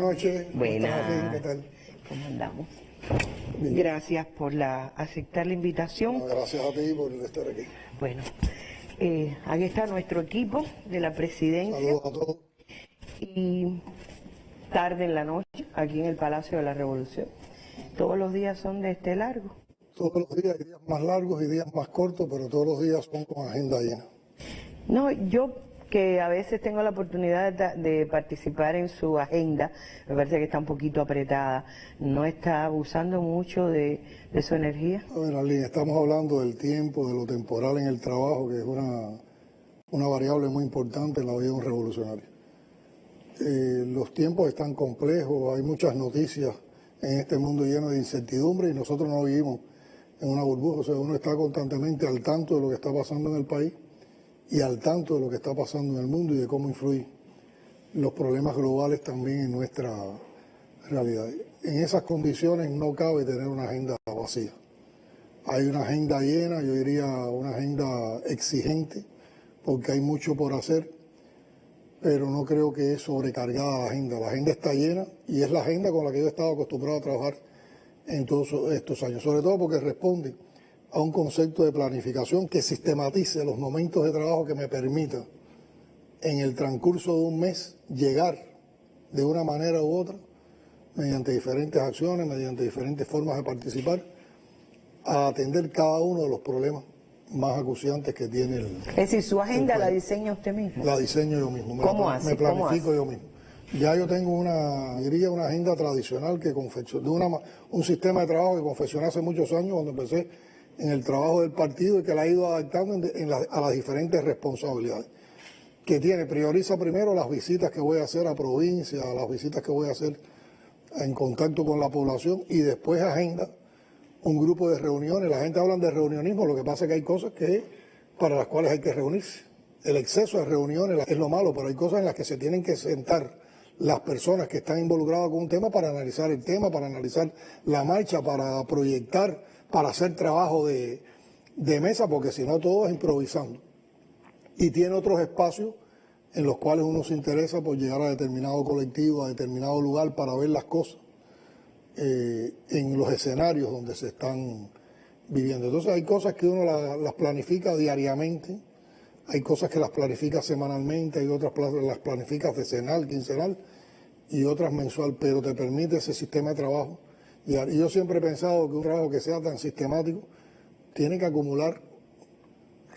noches. Buenas. ¿Qué tal? ¿Cómo andamos? Bien. Gracias por aceptar la invitación. No, gracias a ti por estar aquí. Bueno, aquí está nuestro equipo de la presidencia. Saludos a todos. Y tarde en la noche, aquí en el Palacio de la Revolución. Todos los días son de este largo. Todos los días hay días más largos y días más cortos, pero todos los días son con agenda llena. No, yo que a veces tengo la oportunidad de participar en su agenda, me parece que está un poquito apretada. ¿No está abusando mucho de su energía? A ver, Arlene, estamos hablando del tiempo, de lo temporal en el trabajo, que es una variable muy importante en la vida de un revolucionario. Los tiempos están complejos, hay muchas noticias en este mundo lleno de incertidumbre y nosotros no vivimos en una burbuja, o sea, uno está constantemente al tanto de lo que está pasando en el país y al tanto de lo que está pasando en el mundo y de cómo influyen los problemas globales también en nuestra realidad. En esas condiciones no cabe tener una agenda vacía. Hay una agenda llena, yo diría una agenda exigente, porque hay mucho por hacer, pero no creo que es sobrecargada la agenda. La agenda está llena y es la agenda con la que yo he estado acostumbrado a trabajar en todos estos años, sobre todo porque responde a un concepto de planificación que sistematice los momentos de trabajo que me permita en el transcurso de un mes llegar de una manera u otra, mediante diferentes acciones, mediante diferentes formas de participar, a atender cada uno de los problemas más acuciantes que tiene el... Es decir, su agenda la diseña usted mismo. La diseño yo mismo. ¿Cómo hace? Me planifico yo mismo. Ya yo tengo una agenda tradicional que confeccioné, un sistema de trabajo que confeccioné hace muchos años cuando empecé en el trabajo del partido y que la he ido adaptando a las diferentes responsabilidades. Que prioriza primero las visitas que voy a hacer a provincia, las visitas que voy a hacer en contacto con la población y después agenda un grupo de reuniones. La gente habla de reunionismo, lo que pasa es que hay cosas para las cuales hay que reunirse. El exceso de reuniones es lo malo, pero hay cosas en las que se tienen que sentar las personas que están involucradas con un tema para analizar el tema, para analizar la marcha, para proyectar, para hacer trabajo de mesa, porque si no todo es improvisando. Y tiene otros espacios en los cuales uno se interesa por llegar a determinado colectivo, a determinado lugar para ver las cosas en los escenarios donde se están viviendo. Entonces hay cosas que uno las planifica diariamente, hay cosas que las planifica semanalmente, hay otras las planificas decenal, quincenal y otras mensual, pero te permite ese sistema de trabajo. Y yo siempre he pensado que un trabajo que sea tan sistemático tiene que acumular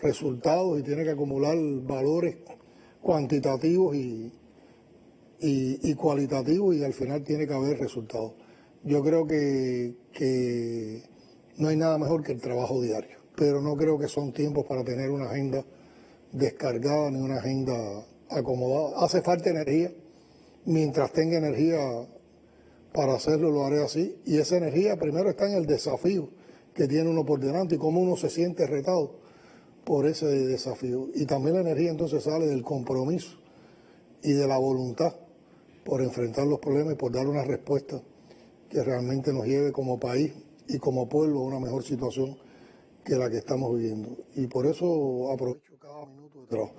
resultados y tiene que acumular valores cuantitativos y cualitativos y al final tiene que haber resultados. Yo creo que no hay nada mejor que el trabajo diario, pero no creo que son tiempos para tener una agenda descargada ni una agenda acomodada. Hace falta energía, mientras tenga energía para hacerlo lo haré así, y esa energía primero está en el desafío que tiene uno por delante y cómo uno se siente retado por ese desafío. Y también la energía entonces sale del compromiso y de la voluntad por enfrentar los problemas y por dar una respuesta que realmente nos lleve como país y como pueblo a una mejor situación que la que estamos viviendo. Y por eso aprovecho cada minuto de trabajo.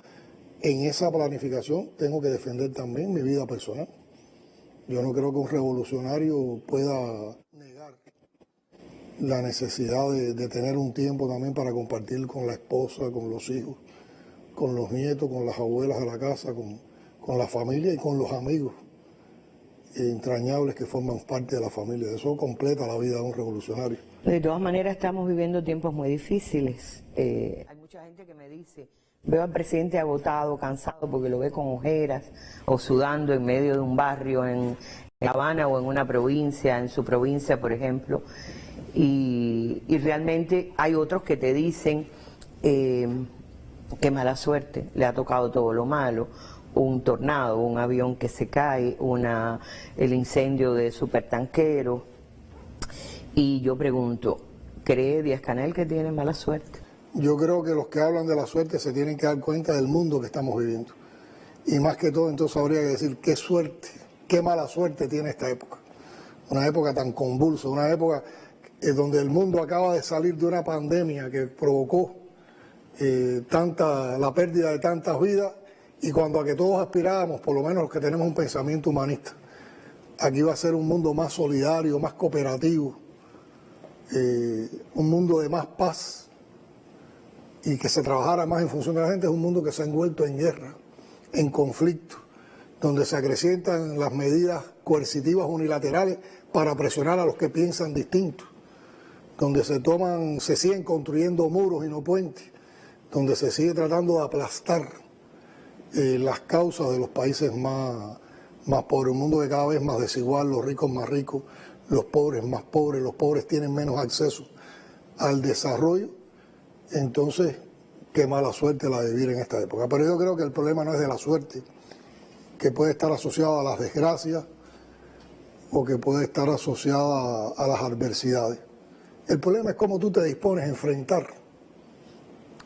En esa planificación tengo que defender también mi vida personal. Yo no creo que un revolucionario pueda negar la necesidad de tener un tiempo también para compartir con la esposa, con los hijos, con los nietos, con las abuelas de la casa, con la familia y con los amigos entrañables que forman parte de la familia. Eso completa la vida de un revolucionario. De todas maneras estamos viviendo tiempos muy difíciles. Hay mucha gente que me dice, veo al presidente agotado, cansado, porque lo ve con ojeras o sudando en medio de un barrio en La Habana o en una provincia, en su provincia, por ejemplo. Y realmente hay otros que te dicen que mala suerte, le ha tocado todo lo malo. Un tornado, un avión que se cae, el incendio de supertanquero. Y yo pregunto, ¿cree Díaz-Canel que tiene mala suerte? Yo creo que los que hablan de la suerte se tienen que dar cuenta del mundo que estamos viviendo. Y más que todo, entonces habría que decir qué suerte, qué mala suerte tiene esta época. Una época tan convulsa, una época donde el mundo acaba de salir de una pandemia que provocó la pérdida de tantas vidas, y cuando a que todos aspirábamos, por lo menos los que tenemos un pensamiento humanista, aquí va a ser un mundo más solidario, más cooperativo, un mundo de más paz y que se trabajara más en función de la gente. Es un mundo que se ha envuelto en guerra, en conflicto, donde se acrecientan las medidas coercitivas unilaterales para presionar a los que piensan distinto, donde se siguen construyendo muros y no puentes, donde se sigue tratando de aplastar las causas de los países más pobres, un mundo que cada vez más desigual, los ricos más ricos, los pobres tienen menos acceso al desarrollo. Entonces, qué mala suerte la de vivir en esta época. Pero yo creo que el problema no es de la suerte, que puede estar asociada a las desgracias o que puede estar asociada a las adversidades. El problema es cómo tú te dispones a enfrentar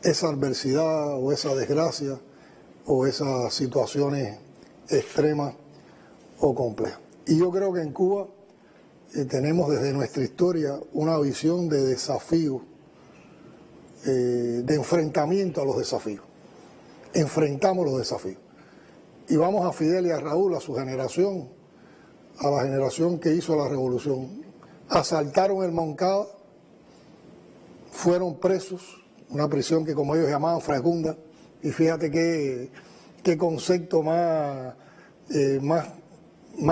esa adversidad o esa desgracia o esas situaciones extremas o complejas. Y yo creo que en Cuba tenemos desde nuestra historia una visión de desafío, de enfrentamiento a los desafíos. Enfrentamos los desafíos. Y vamos a Fidel y a Raúl, a su generación, a la generación que hizo la revolución. Asaltaron el Moncada, fueron presos, una prisión que como ellos llamaban Fragunda, y fíjate qué concepto más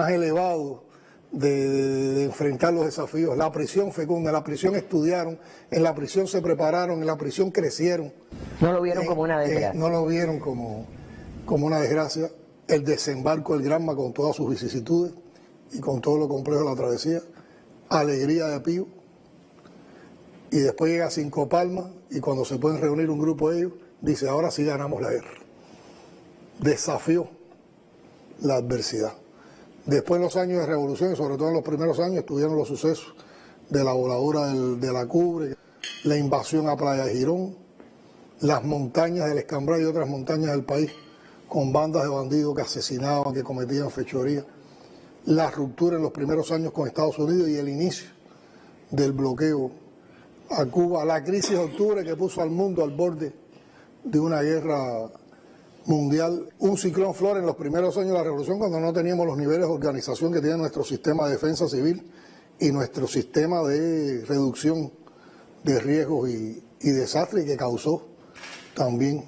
elevado de enfrentar los desafíos. La prisión fecunda, en la prisión estudiaron, en la prisión se prepararon, en la prisión crecieron. No lo vieron como una desgracia. No lo vieron como una desgracia. El desembarco del Granma con todas sus vicisitudes y con todo lo complejo de la travesía. Alegría de Pío. Y después llega Cinco Palmas y cuando se pueden reunir un grupo de ellos, dice, ahora sí ganamos la guerra. Desafió la adversidad. Después en los años de revolución, y sobre todo en los primeros años, estuvieron los sucesos de la voladura de la Cubre, la invasión a Playa de Girón, las montañas del Escambray y otras montañas del país, con bandas de bandidos que asesinaban, que cometían fechorías, la ruptura en los primeros años con Estados Unidos y el inicio del bloqueo a Cuba, la crisis de octubre que puso al mundo al borde de una guerra mundial, un ciclón Flora en los primeros años de la revolución, cuando no teníamos los niveles de organización que tiene nuestro sistema de defensa civil y nuestro sistema de reducción de riesgos y desastres, y que causó también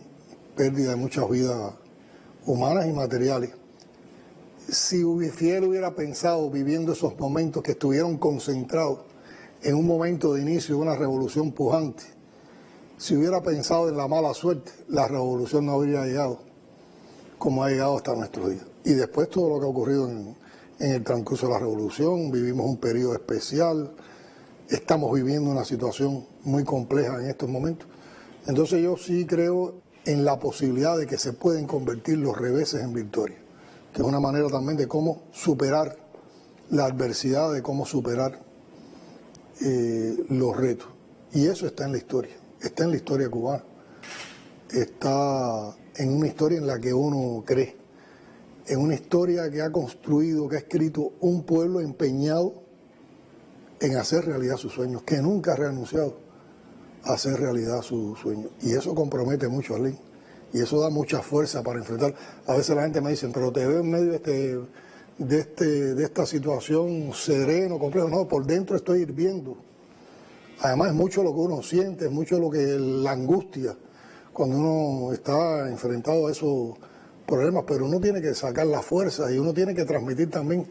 pérdida de muchas vidas humanas y materiales. Si Fidel hubiera pensado, viviendo esos momentos que estuvieron concentrados en un momento de inicio de una revolución pujante, si hubiera pensado en la mala suerte, la revolución no habría llegado como ha llegado hasta nuestros días. Y después todo lo que ha ocurrido en el transcurso de la revolución, vivimos un periodo especial, estamos viviendo una situación muy compleja en estos momentos. Entonces yo sí creo en la posibilidad de que se pueden convertir los reveses en victoria, que es una manera también de cómo superar la adversidad, de cómo superar los retos. Y eso está en la historia cubana, está en una historia en la que uno cree, en una historia que ha construido, que ha escrito un pueblo empeñado en hacer realidad sus sueños, que nunca ha renunciado a hacer realidad sus sueños. Y eso compromete mucho a Arlene, y eso da mucha fuerza para enfrentar. A veces la gente me dice, pero te veo en medio de esta situación sereno, complejo. No, por dentro estoy hirviendo. Además es mucho lo que uno siente, es mucho lo que la angustia cuando uno está enfrentado a esos problemas, pero uno tiene que sacar la fuerza y uno tiene que transmitir también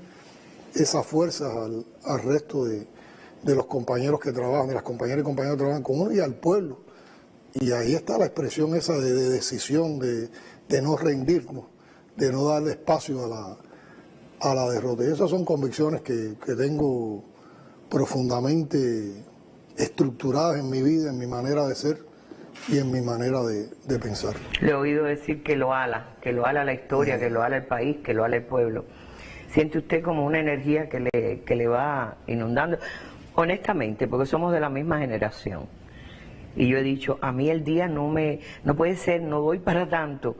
esa fuerza al resto de los compañeros que trabajan, de las compañeras y compañeros que trabajan con uno y al pueblo. Y ahí está la expresión esa de decisión, de no rendirnos, de no darle espacio a la derrota. Y esas son convicciones que tengo profundamente estructuradas en mi vida, en mi manera de ser y en mi manera de pensar. Le he oído decir que lo ala la historia, que lo ala el país, que lo ala el pueblo. ¿Siente usted como una energía que le va inundando? Honestamente, porque somos de la misma generación. Y yo he dicho, a mí el día no puede ser, no doy para tanto.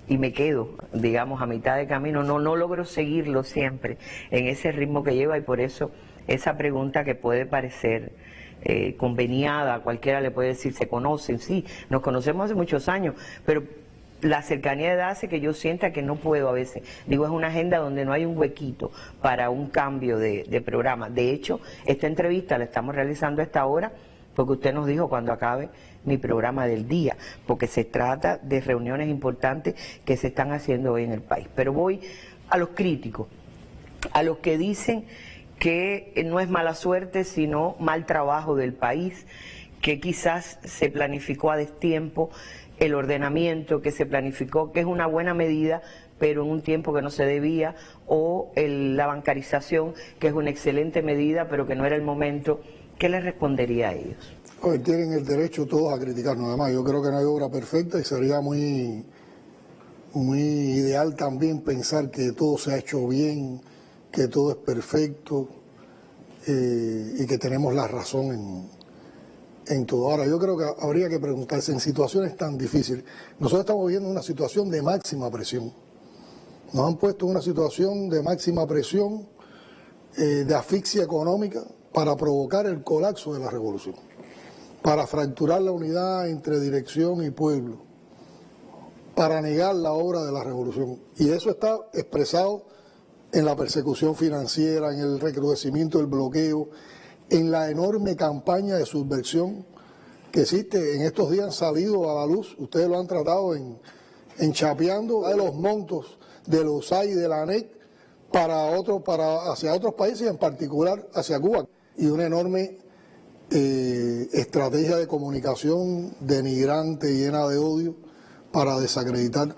Y me quedo, digamos, a mitad de camino. No logro seguirlo siempre en ese ritmo que lleva, y por eso esa pregunta que puede parecer conveniada, cualquiera le puede decir, se conocen, sí, nos conocemos hace muchos años, pero la cercanía de edad hace que yo sienta que no puedo a veces. Digo, es una agenda donde no hay un huequito para un cambio de programa. De hecho, esta entrevista la estamos realizando a esta hora porque usted nos dijo cuando acabe mi programa del día, porque se trata de reuniones importantes que se están haciendo hoy en el país. Pero voy a los críticos, a los que dicen que no es mala suerte, sino mal trabajo del país, que quizás se planificó a destiempo el ordenamiento, que se planificó, que es una buena medida, pero en un tiempo que no se debía, o la bancarización, que es una excelente medida, pero que no era el momento. ¿Qué les respondería a ellos? Oye, tienen el derecho todos a criticarnos. Además, yo creo que no hay obra perfecta y sería muy ideal también pensar que todo se ha hecho bien, que todo es perfecto y que tenemos la razón en todo. Ahora, yo creo que habría que preguntarse en situaciones tan difíciles. Nosotros estamos viviendo una situación de máxima presión. Nos han puesto en una situación de máxima presión, de asfixia económica, para provocar el colapso de la revolución, para fracturar la unidad entre dirección y pueblo, para negar la obra de la revolución. Y eso está expresado en la persecución financiera, en el recrudecimiento del bloqueo, en la enorme campaña de subversión que existe. En estos días han salido a la luz, ustedes lo han tratado en Chapeando, de los montos de los USAID y de la ANEC hacia otros países, en particular hacia Cuba. Y una enorme estrategia de comunicación denigrante, llena de odio, para desacreditar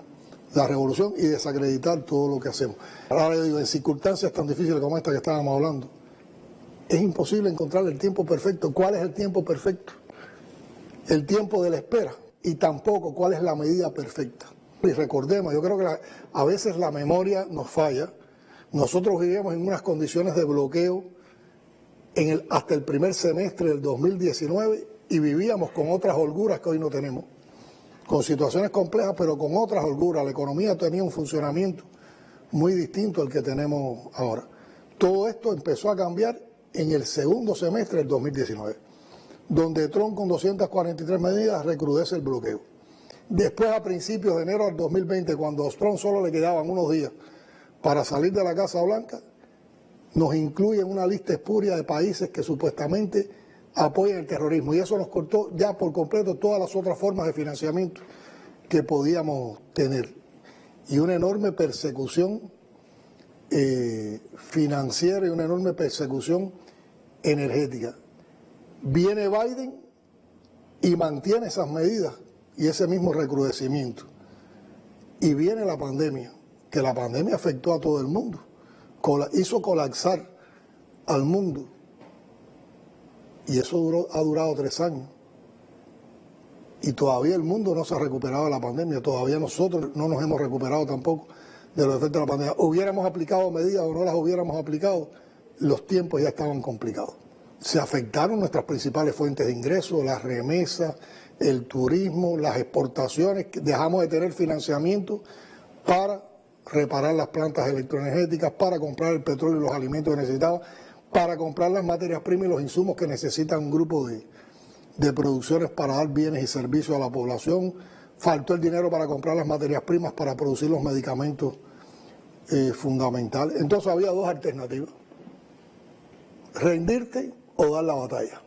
la revolución y desacreditar todo lo que hacemos. Ahora yo digo, en circunstancias tan difíciles como esta que estábamos hablando, es imposible encontrar el tiempo perfecto. ¿Cuál es el tiempo perfecto? El tiempo de la espera. Y tampoco cuál es la medida perfecta. Y recordemos, yo creo que a veces la memoria nos falla. Nosotros vivíamos en unas condiciones de bloqueo hasta el primer semestre del 2019 y vivíamos con otras holguras que hoy no tenemos, con situaciones complejas, pero con otras holguras. La economía tenía un funcionamiento muy distinto al que tenemos ahora. Todo esto empezó a cambiar en el segundo semestre del 2019, donde Trump, con 243 medidas, recrudece el bloqueo. Después, a principios de enero del 2020, cuando a Trump solo le quedaban unos días para salir de la Casa Blanca, nos incluye en una lista espuria de países que supuestamente apoyan el terrorismo, y eso nos cortó ya por completo todas las otras formas de financiamiento que podíamos tener, y una enorme persecución financiera y una enorme persecución energética. Viene Biden y mantiene esas medidas y ese mismo recrudecimiento, y viene la pandemia, que la pandemia afectó a todo el mundo, hizo colapsar al mundo. Y eso ha durado 3 años. Y todavía el mundo no se ha recuperado de la pandemia. Todavía nosotros no nos hemos recuperado tampoco de los efectos de la pandemia. Hubiéramos aplicado medidas o no las hubiéramos aplicado, los tiempos ya estaban complicados. Se afectaron nuestras principales fuentes de ingresos, las remesas, el turismo, las exportaciones. Dejamos de tener financiamiento para reparar las plantas electroenergéticas, para comprar el petróleo y los alimentos que necesitaba, para comprar las materias primas y los insumos que necesitan un grupo de producciones para dar bienes y servicios a la población. Faltó el dinero para comprar las materias primas para producir los medicamentos fundamentales. Entonces había dos alternativas: rendirte o dar la batalla.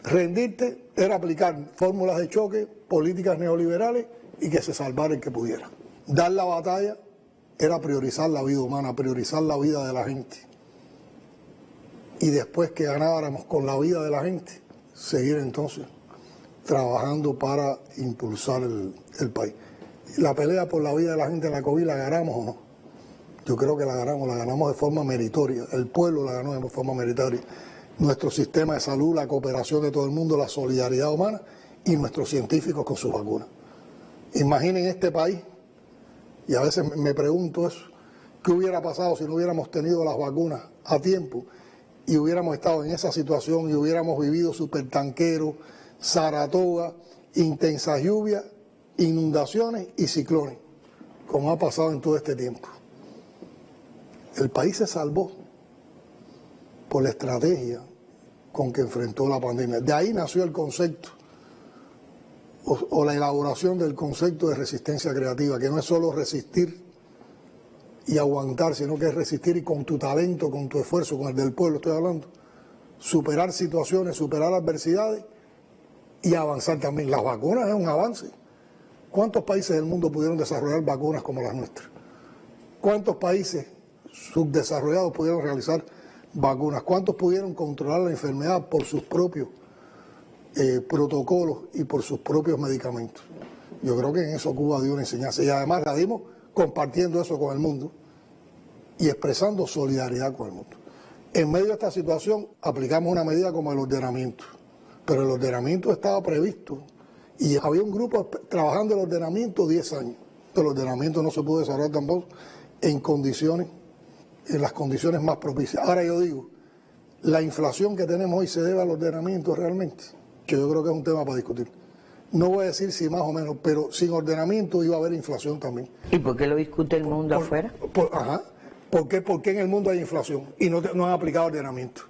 Rendirte era aplicar fórmulas de choque, políticas neoliberales y que se salvara el que pudiera. Dar la batalla era priorizar la vida humana, priorizar la vida de la gente. Y después que ganáramos con la vida de la gente, seguir entonces trabajando para impulsar el país. La pelea por la vida de la gente en la COVID, ¿la ganamos o no? Yo creo que la ganamos de forma meritoria. El pueblo la ganó de forma meritoria. Nuestro sistema de salud, la cooperación de todo el mundo, la solidaridad humana y nuestros científicos con sus vacunas. Imaginen este país, y a veces me pregunto eso, ¿qué hubiera pasado si no hubiéramos tenido las vacunas a tiempo y hubiéramos estado en esa situación y hubiéramos vivido supertanqueros, Saratoga, intensas lluvias, inundaciones y ciclones, como ha pasado en todo este tiempo? El país se salvó por la estrategia con que enfrentó la pandemia. De ahí nació el concepto o la elaboración del concepto de resistencia creativa, que no es solo resistir y aguantar, sino que es resistir y con tu talento, con tu esfuerzo, con el del pueblo estoy hablando, superar situaciones, superar adversidades y avanzar también. Las vacunas es un avance. ¿Cuántos países del mundo pudieron desarrollar vacunas como las nuestras? ¿Cuántos países subdesarrollados pudieron realizar vacunas? ¿Cuántos pudieron controlar la enfermedad por sus propios protocolos y por sus propios medicamentos? Yo creo que en eso Cuba dio una enseñanza y además la dimos compartiendo eso con el mundo y expresando solidaridad con el mundo. En medio de esta situación aplicamos una medida como el ordenamiento, pero el ordenamiento estaba previsto y había un grupo trabajando el ordenamiento 10 años. El ordenamiento no se pudo desarrollar tampoco en las condiciones más propicias. Ahora yo digo, la inflación que tenemos hoy se debe al ordenamiento realmente, que yo creo que es un tema para discutir. No voy a decir si más o menos, pero sin ordenamiento iba a haber inflación también. ¿Y por qué lo discute el mundo afuera? ¿Por qué en el mundo hay inflación y no han aplicado ordenamiento?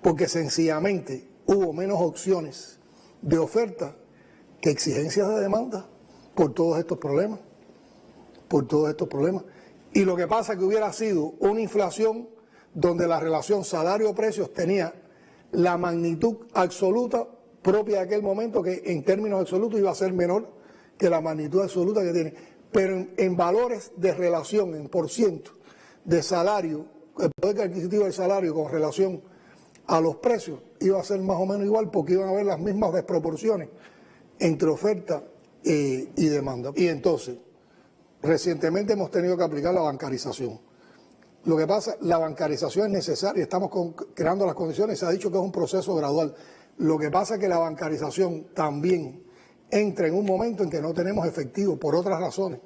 Porque sencillamente hubo menos opciones de oferta que exigencias de demanda por todos estos problemas. Y lo que pasa es que hubiera sido una inflación donde la relación salario-precios tenía la magnitud absoluta propia de aquel momento, que en términos absolutos iba a ser menor que la magnitud absoluta que tiene. Pero en valores de relación, en por ciento de salario, el poder adquisitivo del salario con relación a los precios iba a ser más o menos igual, porque iban a haber las mismas desproporciones entre oferta y demanda. Y entonces, recientemente hemos tenido que aplicar la bancarización. Lo que pasa, la bancarización es necesaria, estamos creando las condiciones, se ha dicho que es un proceso gradual. Lo que pasa es que la bancarización también entra en un momento en que no tenemos efectivo por otras razones.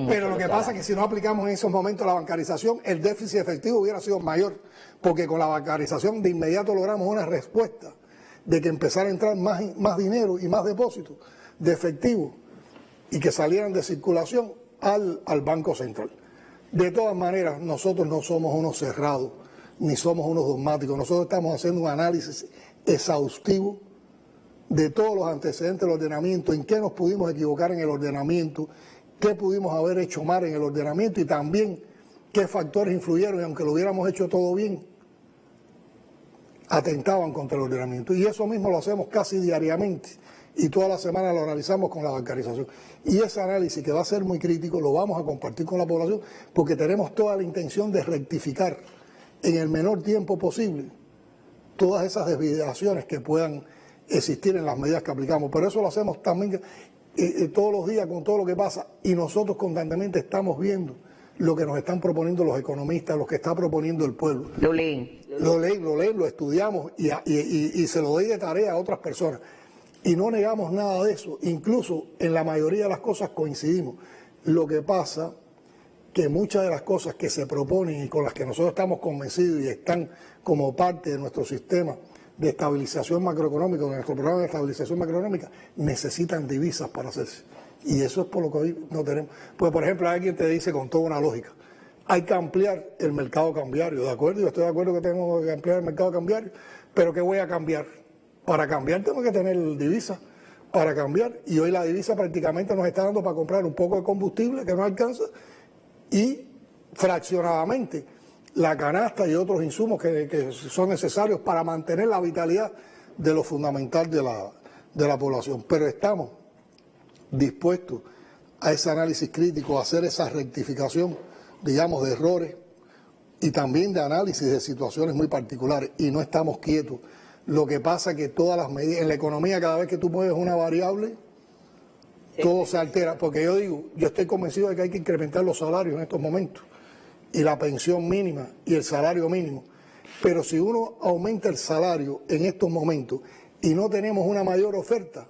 Pero lo que pasa es que si no aplicamos en esos momentos la bancarización, el déficit efectivo hubiera sido mayor, porque con la bancarización de inmediato logramos una respuesta de que empezara a entrar más dinero y más depósitos de efectivo y que salieran de circulación al Banco Central. De todas maneras, nosotros no somos unos cerrados, ni somos unos dogmáticos. Nosotros estamos haciendo un análisis exhaustivo de todos los antecedentes del ordenamiento, en qué nos pudimos equivocar en el ordenamiento, qué pudimos haber hecho mal en el ordenamiento y también qué factores influyeron, y aunque lo hubiéramos hecho todo bien, atentaban contra el ordenamiento. Y eso mismo lo hacemos casi diariamente y toda la semana lo analizamos con la bancarización. Y ese análisis, que va a ser muy crítico, lo vamos a compartir con la población porque tenemos toda la intención de rectificar en el menor tiempo posible todas esas desviaciones que puedan existir en las medidas que aplicamos. Pero eso lo hacemos también todos los días con todo lo que pasa y nosotros constantemente estamos viendo lo que nos están proponiendo los economistas, lo que está proponiendo el pueblo. Lo leen, lo estudiamos y se lo doy de tarea a otras personas. Y no negamos nada de eso, incluso en la mayoría de las cosas coincidimos. Lo que pasa que muchas de las cosas que se proponen y con las que nosotros estamos convencidos y están como parte de nuestro sistema de estabilización macroeconómica, de nuestro programa de estabilización macroeconómica, necesitan divisas para hacerse. Y eso es por lo que hoy no tenemos. Pues, por ejemplo, alguien te dice con toda una lógica, hay que ampliar el mercado cambiario, ¿de acuerdo? Yo estoy de acuerdo que tenemos que ampliar el mercado cambiario, pero ¿qué voy a cambiar? Para cambiar tengo que tener divisas para cambiar, y hoy la divisa prácticamente nos está dando para comprar un poco de combustible que no alcanza y fraccionadamente la canasta y otros insumos que son necesarios para mantener la vitalidad de lo fundamental de la población. Pero estamos dispuestos a ese análisis crítico, a hacer esa rectificación, digamos, de errores y también de análisis de situaciones muy particulares, y no estamos quietos. Lo que pasa es que todas las medidas, en la economía, cada vez que tú mueves una variable, todo se altera, porque yo estoy convencido de que hay que incrementar los salarios en estos momentos, y la pensión mínima y el salario mínimo, pero si uno aumenta el salario en estos momentos y no tenemos una mayor oferta,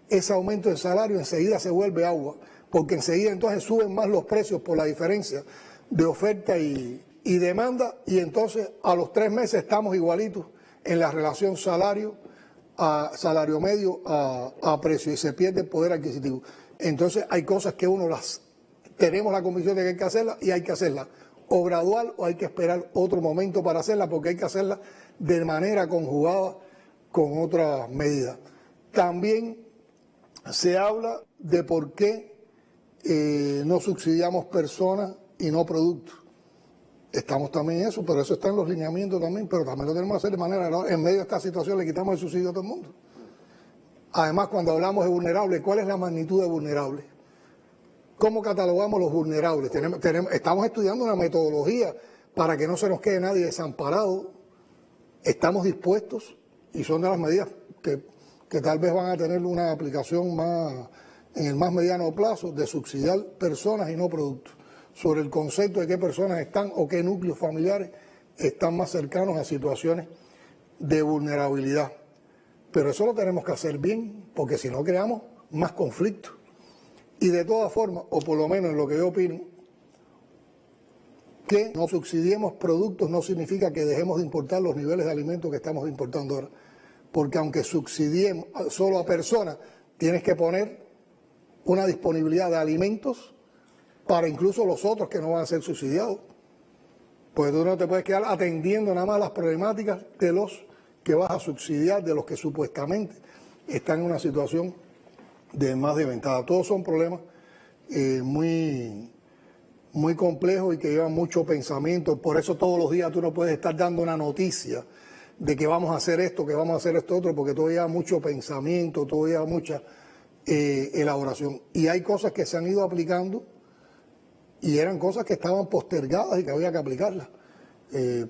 ese aumento del salario enseguida se vuelve agua, porque enseguida entonces suben más los precios por la diferencia de oferta y demanda, y entonces a los 3 meses estamos igualitos en la relación salario medio a precio, y se pierde el poder adquisitivo. Entonces hay cosas que tenemos la convicción de que hay que hacerlas, y hay que hacerlas o gradual o hay que esperar otro momento para hacerla, porque hay que hacerla de manera conjugada con otras medidas. También Se habla de por qué no subsidiamos personas y no productos. Estamos también en eso, pero eso está en los lineamientos también, pero también lo tenemos que hacer de manera, ¿no? En medio de esta situación le quitamos el subsidio a todo el mundo. Además, cuando hablamos de vulnerables, ¿cuál es la magnitud de vulnerables? ¿Cómo catalogamos los vulnerables? Estamos estudiando una metodología para que no se nos quede nadie desamparado. Estamos dispuestos, y son de las medidas que tal vez van a tener una aplicación más en el más mediano plazo, de subsidiar personas y no productos, sobre el concepto de qué personas están o qué núcleos familiares están más cercanos a situaciones de vulnerabilidad. Pero eso lo tenemos que hacer bien, porque si no creamos más conflictos. Y de todas formas, o por lo menos en lo que yo opino, que no subsidiemos productos no significa que dejemos de importar los niveles de alimentos que estamos importando ahora. Porque aunque subsidiemos solo a personas, tienes que poner una disponibilidad de alimentos para incluso los otros que no van a ser subsidiados. Pues tú no te puedes quedar atendiendo nada más las problemáticas de los que vas a subsidiar, de los que supuestamente están en una situación de más desventaja. Todos son problemas muy complejos y que llevan mucho pensamiento. Por eso todos los días tú no puedes estar dando una noticia de que vamos a hacer esto, que vamos a hacer esto otro, porque todo lleva mucho pensamiento, todo lleva mucha elaboración. Y hay cosas que se han ido aplicando y eran cosas que estaban postergadas y que había que aplicarlas.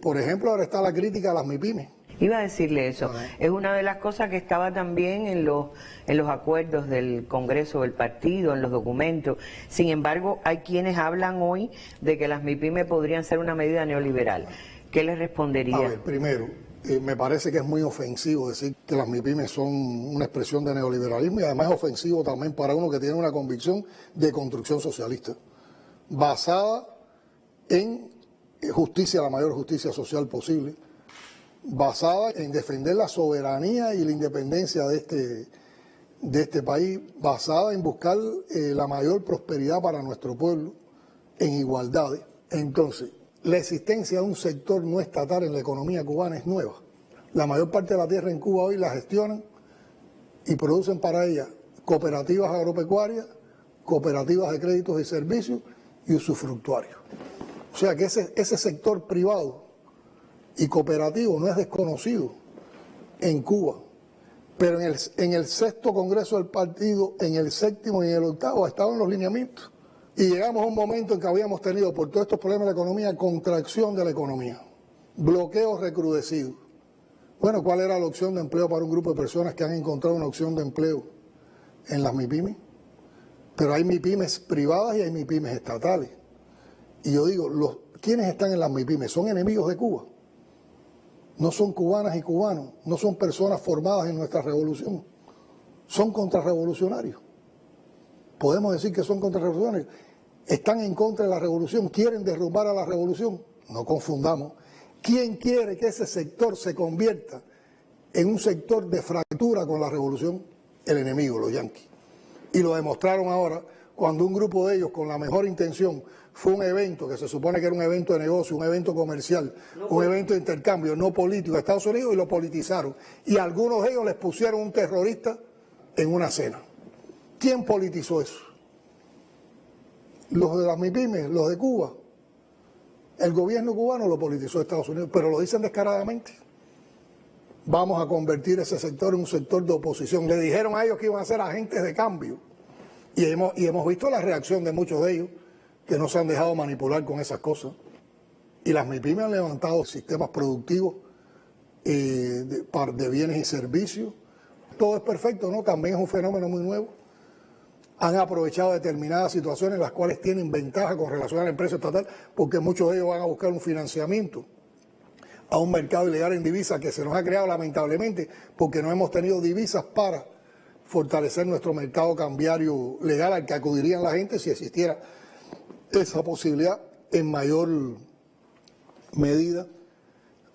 Por ejemplo, ahora está la crítica a las MIPYMES. Iba a decirle eso. Es una de las cosas que estaba también en los acuerdos del Congreso del partido, en los documentos. Sin embargo, hay quienes hablan hoy de que las MIPYMES podrían ser una medida neoliberal. ¿Qué les respondería? A ver, primero, me parece que es muy ofensivo decir que las MIPYMES son una expresión de neoliberalismo, y además es ofensivo también para uno que tiene una convicción de construcción socialista, basada en justicia, la mayor justicia social posible, basada en defender la soberanía y la independencia de este país, basada en buscar la mayor prosperidad para nuestro pueblo, en igualdades. Entonces, la existencia de un sector no estatal en la economía cubana es nueva. La mayor parte de la tierra en Cuba hoy la gestionan y producen para ella cooperativas agropecuarias, cooperativas de créditos y servicios y usufructuarios. O sea que ese sector privado y cooperativo no es desconocido en Cuba, pero en el sexto Congreso del partido, en el séptimo y en el octavo ha estado en los lineamientos. Y llegamos a un momento en que habíamos tenido, por todos estos problemas de la economía, contracción de la economía, bloqueos recrudecidos. Bueno, ¿cuál era la opción de empleo para un grupo de personas que han encontrado una opción de empleo en las MIPYMES? Pero hay MIPYMES privadas y hay MIPYMES estatales. Y yo digo, ¿quiénes están en las MIPYMES? Son enemigos de Cuba. No son cubanas y cubanos, no son personas formadas en nuestra revolución. Son contrarrevolucionarios. Podemos decir que son contrarrevolucionarios. Están en contra de la revolución, quieren derrumbar a la revolución. No confundamos. ¿Quién quiere que ese sector se convierta en un sector de fractura con la revolución? El enemigo, los yanquis. Y lo demostraron ahora cuando un grupo de ellos, con la mejor intención, fue un evento que se supone que era un evento de negocio, un evento comercial, un evento de intercambio, no político, de Estados Unidos, y lo politizaron. Y a algunos de ellos les pusieron un terrorista en una cena. ¿Quién politizó eso? Los de las MIPYMES, los de Cuba. El gobierno cubano lo politizó Estados Unidos, pero lo dicen descaradamente. Vamos a convertir ese sector en un sector de oposición. Le dijeron a ellos que iban a ser agentes de cambio. Y hemos visto la reacción de muchos de ellos, que no se han dejado manipular con esas cosas. Y las MIPYMES han levantado sistemas productivos de bienes y servicios. Todo es perfecto, ¿no? También es un fenómeno muy nuevo. Han aprovechado determinadas situaciones en las cuales tienen ventaja con relación a la empresa estatal, porque muchos de ellos van a buscar un financiamiento a un mercado ilegal en divisas que se nos ha creado lamentablemente porque no hemos tenido divisas para fortalecer nuestro mercado cambiario legal al que acudirían la gente si existiera esa posibilidad en mayor medida.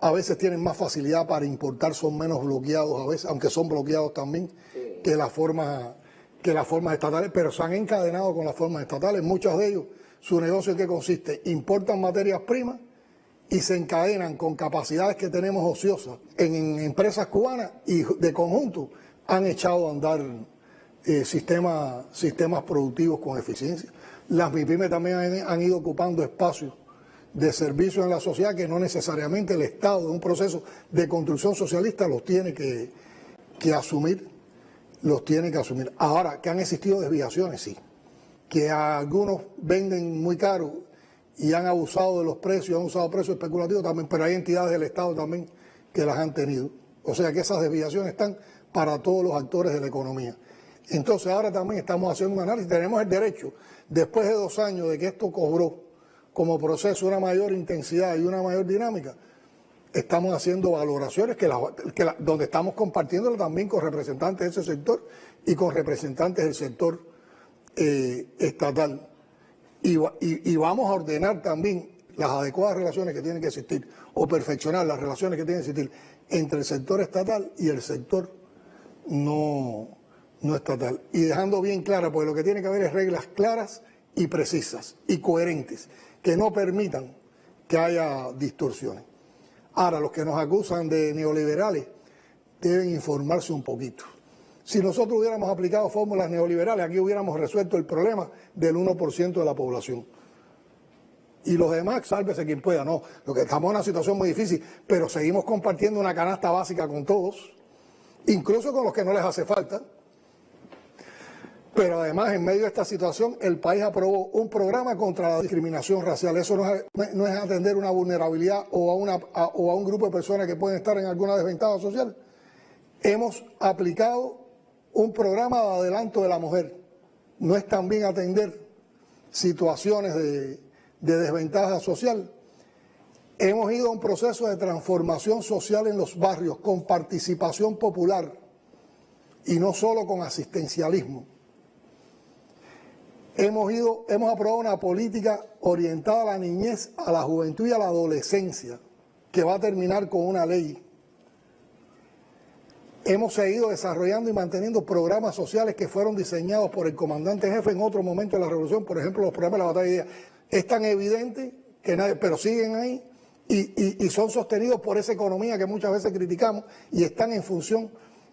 A veces tienen más facilidad para importar, son menos bloqueados a veces, aunque son bloqueados también que las formas estatales, pero se han encadenado con las formas estatales. Muchos de ellos, su negocio ¿en qué consiste? Importan materias primas y se encadenan con capacidades que tenemos ociosas en empresas cubanas y de conjunto han echado a andar sistemas productivos con eficiencia. Las MIPYME también han ido ocupando espacios de servicios en la sociedad que no necesariamente el Estado, en un proceso de construcción socialista, los tiene que asumir. Ahora, que han existido desviaciones, sí. Que algunos venden muy caro y han abusado de los precios, han usado precios especulativos también, pero hay entidades del Estado también que las han tenido. O sea que esas desviaciones están para todos los actores de la economía. Entonces ahora también estamos haciendo un análisis, tenemos el derecho, después de 2 años de que esto cobró como proceso una mayor intensidad y una mayor dinámica, estamos haciendo valoraciones donde estamos compartiéndolo también con representantes de ese sector y con representantes del sector estatal. Y vamos a ordenar también las adecuadas relaciones que tienen que existir o perfeccionar las relaciones que tienen que existir entre el sector estatal y el sector no estatal. Y dejando bien clara, porque lo que tiene que haber es reglas claras y precisas y coherentes que no permitan que haya distorsiones. Ahora, los que nos acusan de neoliberales deben informarse un poquito. Si nosotros hubiéramos aplicado fórmulas neoliberales, aquí hubiéramos resuelto el problema del 1% de la población. Y los demás, sálvese quien pueda. No, lo que estamos en una situación muy difícil, pero seguimos compartiendo una canasta básica con todos, incluso con los que no les hace falta. Pero además, en medio de esta situación, el país aprobó un programa contra la discriminación racial. Eso no es atender una vulnerabilidad o a un grupo de personas que pueden estar en alguna desventaja social. Hemos aplicado un programa de adelanto de la mujer. No es también atender situaciones de desventaja social. Hemos ido a un proceso de transformación social en los barrios con participación popular y no solo con asistencialismo. Hemos aprobado una política orientada a la niñez, a la juventud y a la adolescencia, que va a terminar con una ley. Hemos seguido desarrollando y manteniendo programas sociales que fueron diseñados por el comandante jefe en otro momento de la revolución, por ejemplo, los programas de la batalla de Día. Es tan evidente que pero siguen ahí y son sostenidos por esa economía que muchas veces criticamos y están en función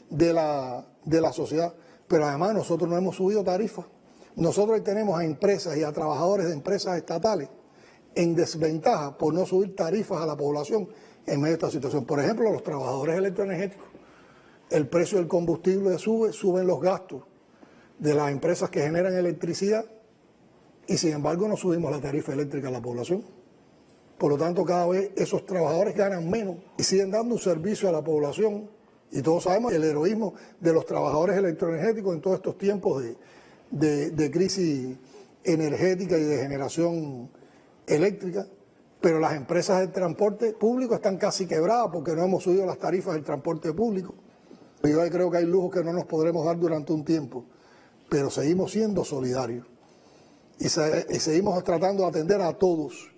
de la sociedad. Pero además nosotros no hemos subido tarifas. Nosotros tenemos a empresas y a trabajadores de empresas estatales en desventaja por no subir tarifas a la población en medio de esta situación. Por ejemplo, los trabajadores electroenergéticos. El precio del combustible suben los gastos de las empresas que generan electricidad y sin embargo no subimos la tarifa eléctrica a la población. Por lo tanto, cada vez esos trabajadores ganan menos y siguen dando un servicio a la población. Y todos sabemos el heroísmo de los trabajadores electroenergéticos en todos estos tiempos de crisis energética y de generación eléctrica, pero las empresas del transporte público están casi quebradas porque no hemos subido las tarifas del transporte público. Yo creo que hay lujos que no nos podremos dar durante un tiempo, pero seguimos siendo solidarios y seguimos tratando de atender a todos.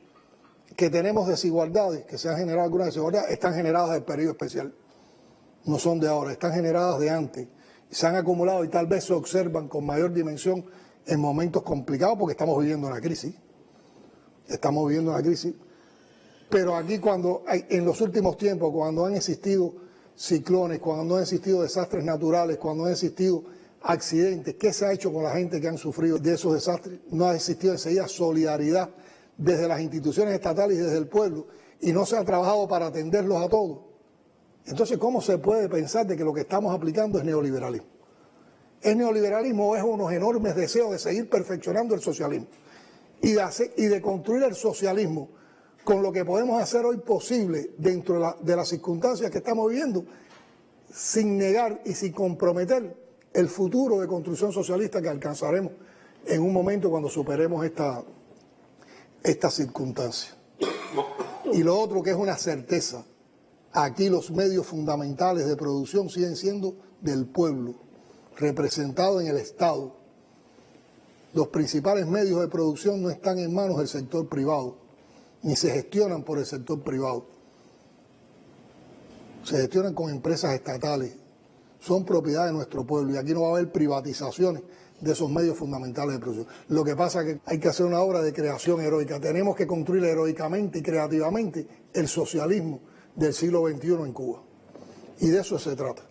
Que tenemos desigualdades, que se han generado algunas desigualdades, están generadas del periodo especial, no son de ahora, están generadas de antes. Se han acumulado y tal vez se observan con mayor dimensión en momentos complicados porque estamos viviendo una crisis. Estamos viviendo una crisis. Pero aquí en los últimos tiempos, cuando han existido ciclones, cuando han existido desastres naturales, cuando han existido accidentes, ¿qué se ha hecho con la gente que han sufrido de esos desastres? No ha existido enseguida solidaridad desde las instituciones estatales y desde el pueblo y no se ha trabajado para atenderlos a todos. Entonces, ¿cómo se puede pensar de que lo que estamos aplicando es neoliberalismo? ¿Es neoliberalismo o es unos enormes deseos de seguir perfeccionando el socialismo? Y de construir el socialismo con lo que podemos hacer hoy posible dentro de las circunstancias que estamos viviendo, sin negar y sin comprometer el futuro de construcción socialista que alcanzaremos en un momento cuando superemos esta circunstancia. Y lo otro que es una certeza. Aquí los medios fundamentales de producción siguen siendo del pueblo, representado en el Estado. Los principales medios de producción no están en manos del sector privado, ni se gestionan por el sector privado. Se gestionan con empresas estatales, son propiedad de nuestro pueblo y aquí no va a haber privatizaciones de esos medios fundamentales de producción. Lo que pasa es que hay que hacer una obra de creación heroica, tenemos que construir heroicamente y creativamente el socialismo del siglo XXI en Cuba. Y de eso se trata.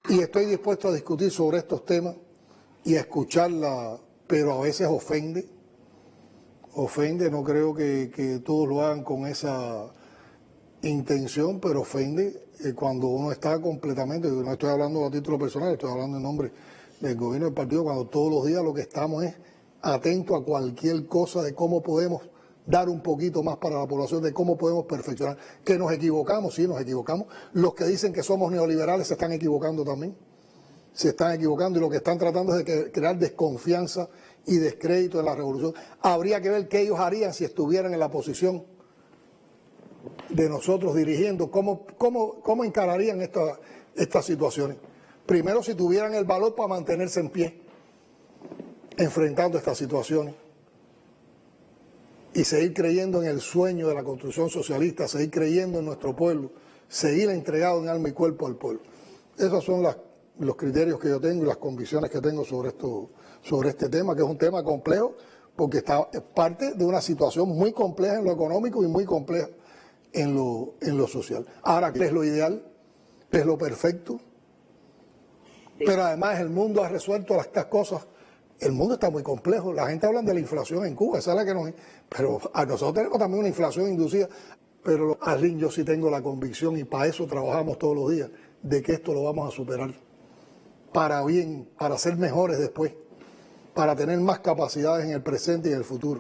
Y estoy dispuesto a discutir sobre estos temas y a escucharla, pero a veces ofende, no creo que todos lo hagan con esa intención, pero ofende cuando uno está completamente, no estoy hablando a título personal, estoy hablando en nombre del gobierno del partido, cuando todos los días lo que estamos es atentos a cualquier cosa de cómo podemos dar un poquito más para la población, de cómo podemos perfeccionar. Que nos equivocamos, sí, nos equivocamos. Los que dicen que somos neoliberales se están equivocando también. Se están equivocando y lo que están tratando es de crear desconfianza y descrédito en la revolución. Habría que ver qué ellos harían si estuvieran en la posición de nosotros dirigiendo, cómo encararían estas situaciones. Primero, si tuvieran el valor para mantenerse en pie, enfrentando estas situaciones y seguir creyendo en el sueño de la construcción socialista, seguir creyendo en nuestro pueblo, seguir entregado en alma y cuerpo al pueblo. Esos son los criterios que yo tengo y las convicciones que tengo sobre este tema, que es un tema complejo, porque es parte de una situación muy compleja en lo económico y muy compleja en lo social. Ahora, ¿qué es lo ideal? ¿Qué es lo perfecto? Pero además el mundo ha resuelto estas cosas. El mundo está muy complejo. La gente habla de la inflación en Cuba, esa es la que nos... Pero nosotros tenemos también una inflación inducida. Pero, Arlene, yo sí tengo la convicción, y para eso trabajamos todos los días, de que esto lo vamos a superar. Para bien, para ser mejores después, para tener más capacidades en el presente y en el futuro.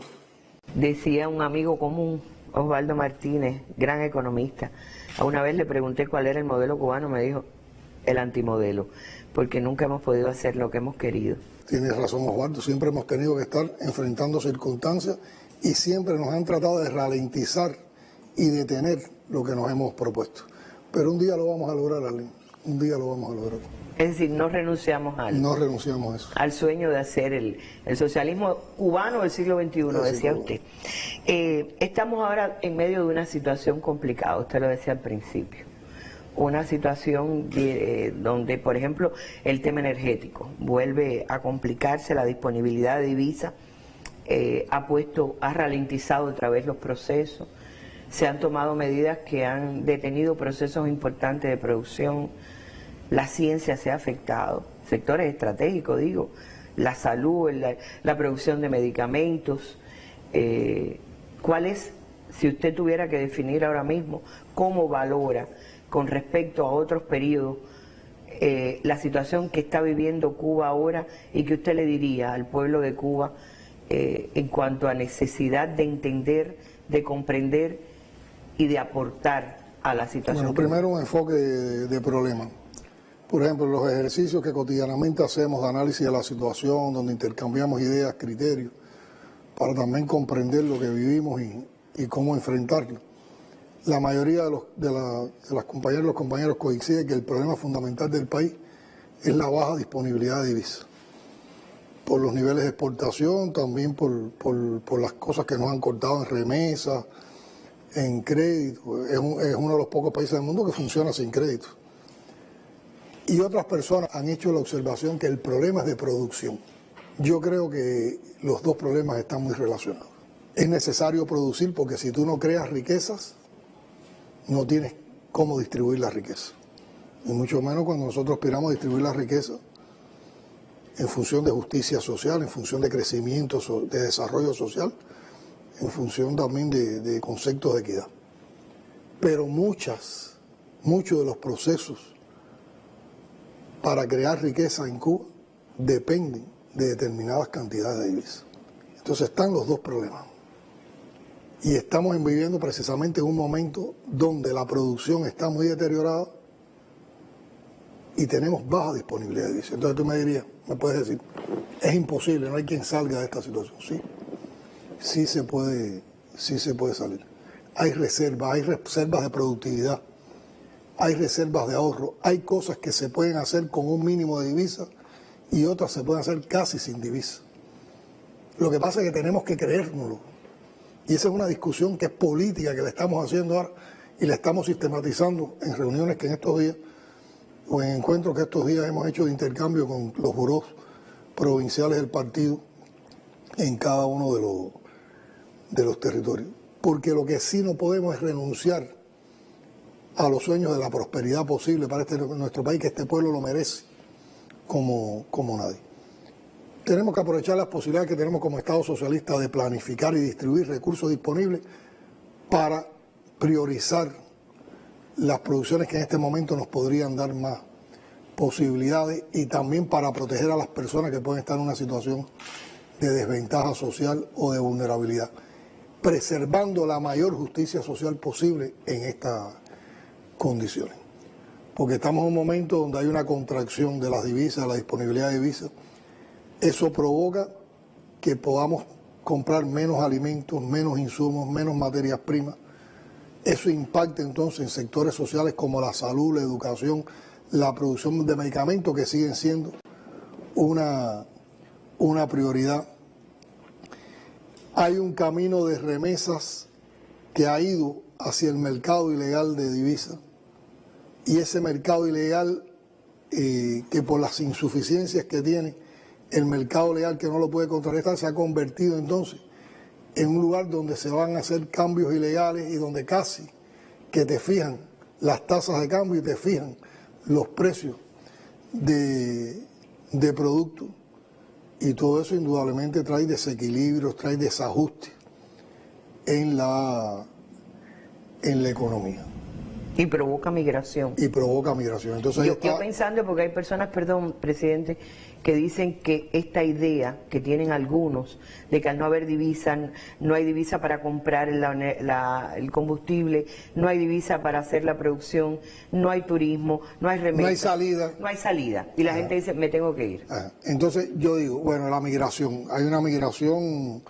Decía un amigo común, Osvaldo Martínez, gran economista. A una vez le pregunté cuál era el modelo cubano, me dijo, el antimodelo, porque nunca hemos podido hacer lo que hemos querido. Tienes razón, Osvaldo, siempre hemos tenido que estar enfrentando circunstancias y siempre nos han tratado de ralentizar y detener lo que nos hemos propuesto. Pero un día lo vamos a lograr, Arlene, un día lo vamos a lograr. Es decir, no renunciamos No renunciamos a eso. Al sueño de hacer el socialismo cubano del siglo XXI, decía usted. Estamos ahora en medio de una situación complicada, usted lo decía al principio. Una situación donde, por ejemplo, el tema energético vuelve a complicarse, la disponibilidad de divisas ha ralentizado otra vez los procesos, se han tomado medidas que han detenido procesos importantes de producción, la ciencia se ha afectado, sectores estratégicos, digo, la salud, la producción de medicamentos. ¿Cuál es, si usted tuviera que definir ahora mismo, cómo valora con respecto a otros periodos la situación que está viviendo Cuba ahora y que usted le diría al pueblo de Cuba en cuanto a necesidad de entender, de comprender y de aportar a la situación? Bueno, primero un enfoque de problema. Por ejemplo, los ejercicios que cotidianamente hacemos de análisis de la situación, donde intercambiamos ideas, criterios, para también comprender lo que vivimos y cómo enfrentarlo. La mayoría de las compañeras y los compañeros coinciden que el problema fundamental del país es la baja disponibilidad de divisas. Por los niveles de exportación, también por las cosas que nos han cortado en remesas, en crédito. Es uno de los pocos países del mundo que funciona sin crédito. Y otras personas han hecho la observación que el problema es de producción. Yo creo que los dos problemas están muy relacionados. Es necesario producir porque si tú no creas riquezas, no tienes cómo distribuir la riqueza. Y mucho menos cuando nosotros aspiramos a distribuir la riqueza en función de justicia social, en función de crecimiento, de desarrollo social, en función también de conceptos de equidad. Pero muchos de los procesos para crear riqueza en Cuba dependen de determinadas cantidades de divisas. Entonces están los dos problemas. Y estamos viviendo precisamente en un momento donde la producción está muy deteriorada y tenemos baja disponibilidad de divisas. Entonces tú me puedes decir, es imposible, no hay quien salga de esta situación. Sí se puede salir. Hay reservas de productividad, hay reservas de ahorro, hay cosas que se pueden hacer con un mínimo de divisas y otras se pueden hacer casi sin divisas. Lo que pasa es que tenemos que creérnoslo. Y esa es una discusión que es política, que la estamos haciendo ahora y la estamos sistematizando en reuniones que en estos días, o en encuentros que estos días hemos hecho de intercambio con los burós provinciales del partido en cada uno de los territorios. Porque lo que sí no podemos es renunciar a los sueños de la prosperidad posible para nuestro país, que este pueblo lo merece como nadie. tenemos que aprovechar las posibilidades que tenemos como Estado socialista de planificar y distribuir recursos disponibles para priorizar las producciones que en este momento nos podrían dar más posibilidades y también para proteger a las personas que pueden estar en una situación de desventaja social o de vulnerabilidad, preservando la mayor justicia social posible en estas condiciones. Porque estamos en un momento donde hay una contracción de las divisas, la disponibilidad de divisas. Eso provoca que podamos comprar menos alimentos, menos insumos, menos materias primas. Eso impacta entonces en sectores sociales como la salud, la educación, la producción de medicamentos, que siguen siendo una prioridad. Hay un camino de remesas que ha ido hacia el mercado ilegal de divisas, y ese mercado ilegal, que por las insuficiencias que tiene el mercado legal, que no lo puede contrarrestar, se ha convertido entonces en un lugar donde se van a hacer cambios ilegales y donde casi que te fijan las tasas de cambio y te fijan los precios de productos, y todo eso indudablemente trae desequilibrios, trae desajustes en la economía. Y provoca migración. Y provoca migración. Entonces, yo pensando, porque hay personas, perdón, presidente, que dicen que esta idea que tienen algunos de que al no haber divisa, no hay divisa para comprar el combustible, no hay divisa para hacer la producción, no hay turismo, no hay remesas. No hay salida. No hay salida. Y la gente dice, me tengo que ir. Entonces yo digo, bueno, la migración, hay una migración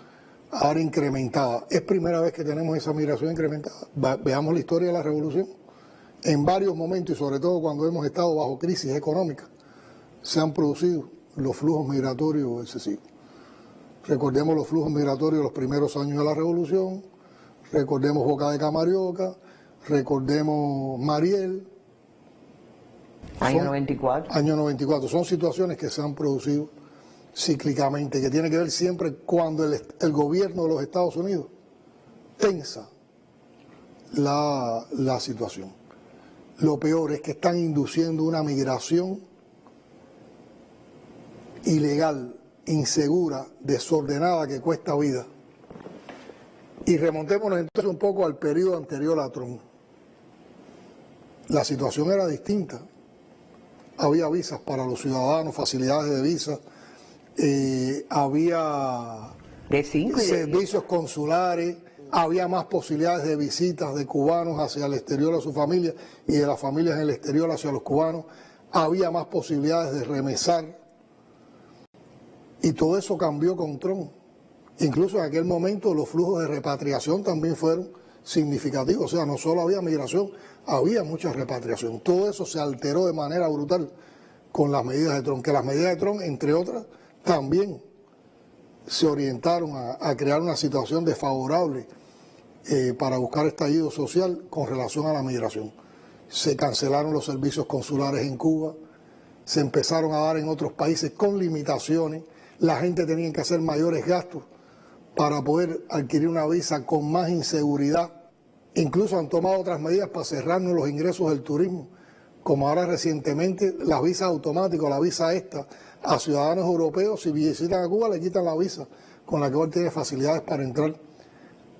ahora incrementada. Es primera vez que tenemos esa migración incrementada. Veamos la historia de la revolución. En varios momentos, y sobre todo cuando hemos estado bajo crisis económica, se han producido los flujos migratorios excesivos. Recordemos los flujos migratorios de los primeros años de la revolución, recordemos Boca de Camarioca, recordemos Mariel. Año 94. Año 94. Son situaciones que se han producido cíclicamente, que tiene que ver siempre cuando el gobierno de los Estados Unidos tensa la situación. Lo peor es que están induciendo una migración ilegal, insegura, desordenada, que cuesta vida. Y remontémonos entonces un poco al periodo anterior a Trump. La situación era distinta. Había visas para los ciudadanos, facilidades de visas, había servicios consulares, había más posibilidades de visitas de cubanos hacia el exterior a su familia y de las familias en el exterior hacia los cubanos, había más posibilidades de remesar, y todo eso cambió con Trump. Incluso en aquel momento los flujos de repatriación también fueron significativos, o sea, no solo había migración, había mucha repatriación. Todo eso se alteró de manera brutal con las medidas de Trump, que las medidas de Trump, entre otras, también se orientaron a crear una situación desfavorable para buscar estallido social con relación a la migración. Se cancelaron los servicios consulares en Cuba, se empezaron a dar en otros países con limitaciones, la gente tenía que hacer mayores gastos para poder adquirir una visa con más inseguridad. Incluso han tomado otras medidas para cerrarnos los ingresos del turismo, como ahora recientemente las visas automáticas, la visa esta, a ciudadanos europeos, si visitan a Cuba le quitan la visa, con la que hoy tiene facilidades para entrar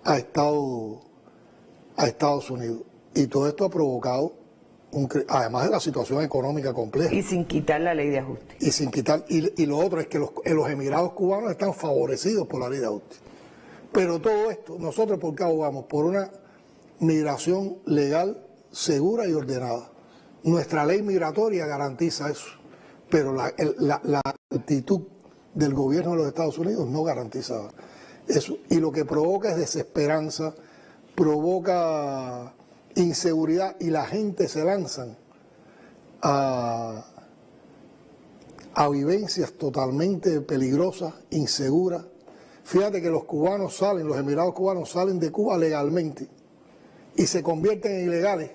a Estados Unidos. Y todo esto ha provocado, además de la situación económica compleja. Y sin quitar la ley de ajuste. Y sin quitar, y lo otro es que los emigrados cubanos están favorecidos por la ley de ajuste. Pero todo esto, nosotros ¿por qué abogamos? Por una migración legal, segura y ordenada. Nuestra ley migratoria garantiza eso, pero la actitud del gobierno de los Estados Unidos no garantiza eso. Y lo que provoca es desesperanza, provoca inseguridad, y la gente se lanzan a vivencias totalmente peligrosas, inseguras. Fíjate que los emigrados cubanos salen de Cuba legalmente y se convierten en ilegales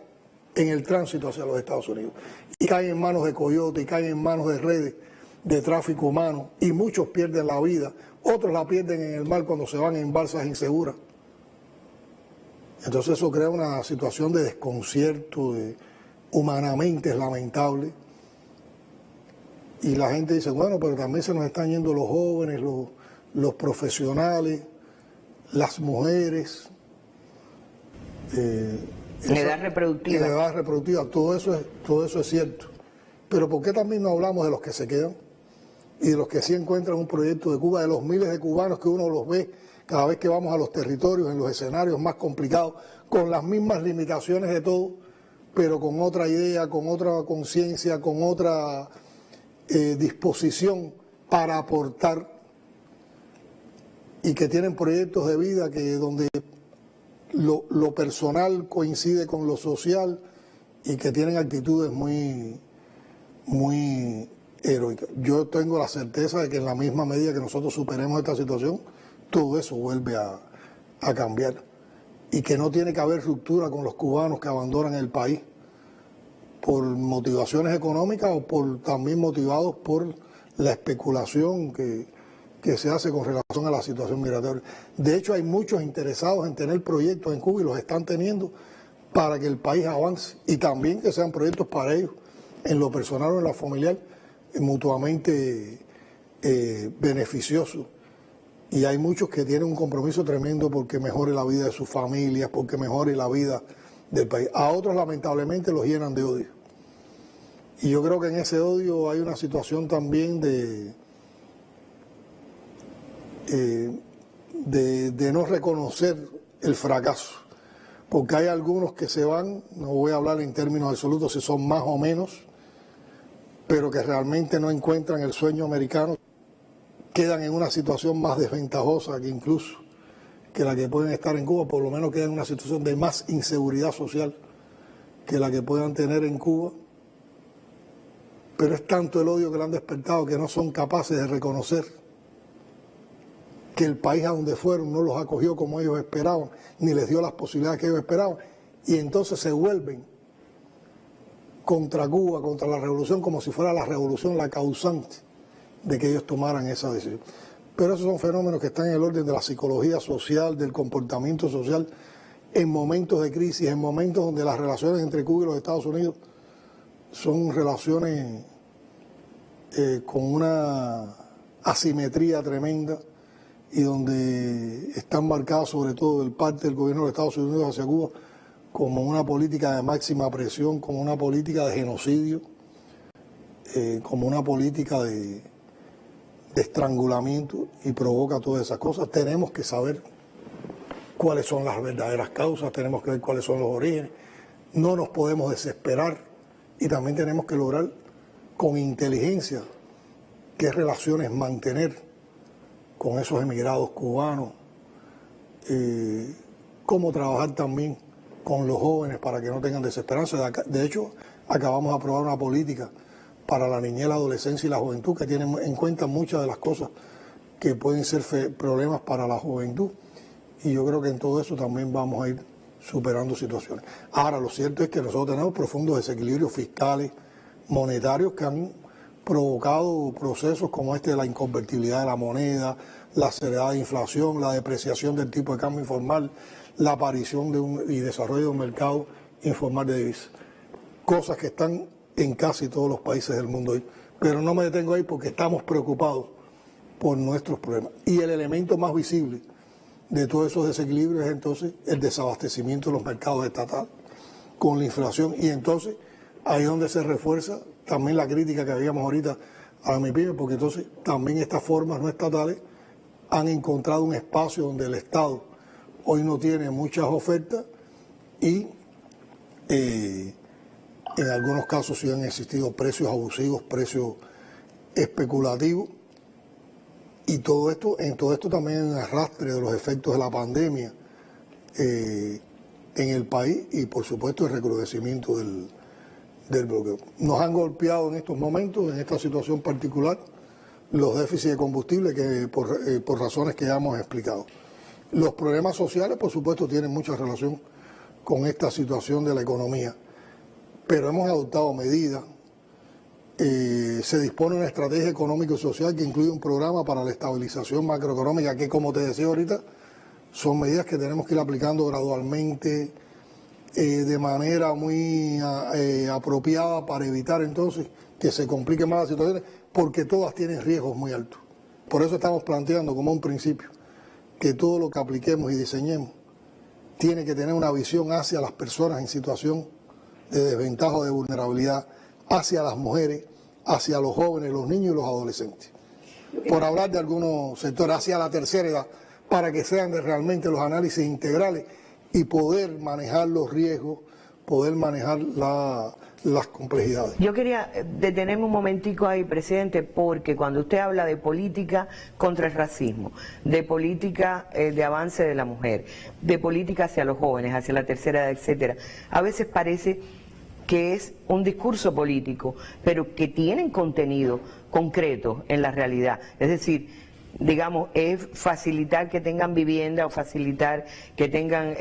en el tránsito hacia los Estados Unidos. Y caen en manos de coyotes, y caen en manos de redes de tráfico humano, y muchos pierden la vida, otros la pierden en el mar cuando se van en balsas inseguras. Entonces eso crea una situación de desconcierto, humanamente es lamentable. Y la gente dice, bueno, pero también se nos están yendo los jóvenes, los profesionales, las mujeres. En edad reproductiva. En edad reproductiva, todo eso es cierto. Pero ¿por qué también no hablamos de los que se quedan? Y de los que sí encuentran un proyecto de Cuba, de los miles de cubanos que uno los ve cada vez que vamos a los territorios, en los escenarios más complicados, con las mismas limitaciones de todo, pero con otra idea, con otra conciencia, con otra disposición para aportar, y que tienen proyectos de vida que donde lo personal coincide con lo social y que tienen actitudes muy heroicas. Yo tengo la certeza de que en la misma medida que nosotros superemos esta situación, todo eso vuelve a cambiar, y que no tiene que haber ruptura con los cubanos que abandonan el país por motivaciones económicas o también motivados por la especulación que se hace con relación a la situación migratoria. De hecho, hay muchos interesados en tener proyectos en Cuba y los están teniendo para que el país avance, y también que sean proyectos para ellos, en lo personal o en lo familiar, mutuamente beneficiosos. Y hay muchos que tienen un compromiso tremendo porque mejore la vida de sus familias, porque mejore la vida del país. A otros, lamentablemente, los llenan de odio. Y yo creo que en ese odio hay una situación también de no reconocer el fracaso. Porque hay algunos que se van, no voy a hablar en términos absolutos si son más o menos, pero que realmente no encuentran el sueño americano, quedan en una situación más desventajosa que incluso que la que pueden estar en Cuba, por lo menos quedan en una situación de más inseguridad social que la que puedan tener en Cuba. Pero es tanto el odio que le han despertado que no son capaces de reconocer que el país a donde fueron no los acogió como ellos esperaban, ni les dio las posibilidades que ellos esperaban, y entonces se vuelven contra Cuba, contra la revolución, como si fuera la revolución la causante de que ellos tomaran esa decisión. Pero esos son fenómenos que están en el orden de la psicología social, del comportamiento social, en momentos de crisis, en momentos donde las relaciones entre Cuba y los Estados Unidos son relaciones con una asimetría tremenda, y donde están marcadas sobre todo el parte del gobierno de Estados Unidos hacia Cuba como una política de máxima presión, como una política de genocidio, como una política de estrangulamiento, y provoca todas esas cosas. Tenemos que saber cuáles son las verdaderas causas, tenemos que ver cuáles son los orígenes, no nos podemos desesperar, y también tenemos que lograr con inteligencia qué relaciones mantener con esos emigrados cubanos, cómo trabajar también con los jóvenes para que no tengan desesperanza. De hecho, acabamos de aprobar una política para la niñez, la adolescencia y la juventud que tiene en cuenta muchas de las cosas que pueden ser problemas para la juventud, y yo creo que en todo eso también vamos a ir superando situaciones. Ahora, lo cierto es que nosotros tenemos profundos desequilibrios fiscales, monetarios, que han provocado procesos como este de la inconvertibilidad de la moneda, la acelerada inflación, la depreciación del tipo de cambio informal, la aparición y desarrollo de un mercado informal de divisas. Cosas que están en casi todos los países del mundo hoy. Pero no me detengo ahí porque estamos preocupados por nuestros problemas. Y el elemento más visible de todos esos desequilibrios es entonces el desabastecimiento de los mercados estatales con la inflación. Y entonces ahí es donde se refuerza también la crítica que habíamos ahorita a la MIPYME, porque entonces también estas formas no estatales han encontrado un espacio donde el Estado hoy no tiene muchas ofertas, y en algunos casos sí han existido precios abusivos, precios especulativos, y en todo esto también hay un arrastre de los efectos de la pandemia en el país, y por supuesto el recrudecimiento del bloqueo. Nos han golpeado en estos momentos, en esta situación particular, los déficits de combustible que por razones que ya hemos explicado. Los problemas sociales, por supuesto, tienen mucha relación con esta situación de la economía, pero hemos adoptado medidas. Se dispone una estrategia económica y social que incluye un programa para la estabilización macroeconómica, que, como te decía ahorita, son medidas que tenemos que ir aplicando gradualmente, de manera muy apropiada para evitar entonces que se compliquen más las situaciones, porque todas tienen riesgos muy altos. Por eso estamos planteando como un principio que todo lo que apliquemos y diseñemos tiene que tener una visión hacia las personas en situación de desventaja o de vulnerabilidad, hacia las mujeres, hacia los jóvenes, los niños y los adolescentes. Por hablar de algunos sectores, hacia la tercera edad, para que sean realmente los análisis integrales y poder manejar los riesgos, poder manejar las complejidades. Yo quería detenerme un momentico ahí, presidente, porque cuando usted habla de política contra el racismo, de política de avance de la mujer, de política hacia los jóvenes, hacia la tercera edad, etcétera, a veces parece que es un discurso político, pero que tienen contenido concreto en la realidad. Es decir, digamos, es facilitar que tengan vivienda o facilitar que tengan...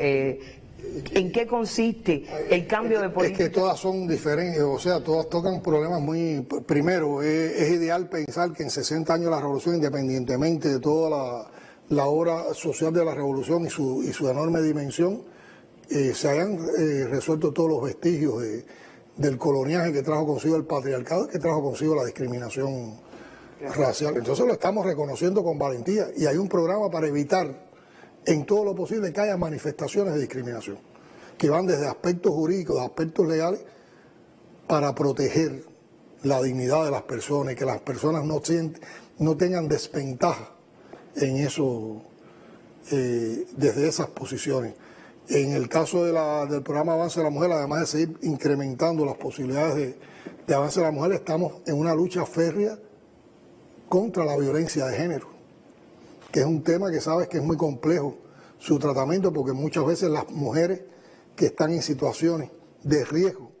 ¿En qué consiste el cambio de política? Es que todas son diferentes, o sea, todas tocan problemas muy... Primero, es ideal pensar que en 60 años de la revolución, independientemente de toda la obra social de la revolución y su enorme dimensión, se hayan resuelto todos los vestigios del coloniaje que trajo consigo el patriarcado, que trajo consigo la discriminación racial. Entonces lo estamos reconociendo con valentía y hay un programa para evitar en todo lo posible que haya manifestaciones de discriminación, que van desde aspectos jurídicos, aspectos legales, para proteger la dignidad de las personas y que las personas no tengan desventaja en eso, desde esas posiciones. En el caso del programa Avance de la Mujer, además de seguir incrementando las posibilidades de avance de la mujer, estamos en una lucha férrea contra la violencia de género, que es un tema que sabes que es muy complejo su tratamiento, porque muchas veces las mujeres que están en situaciones de riesgo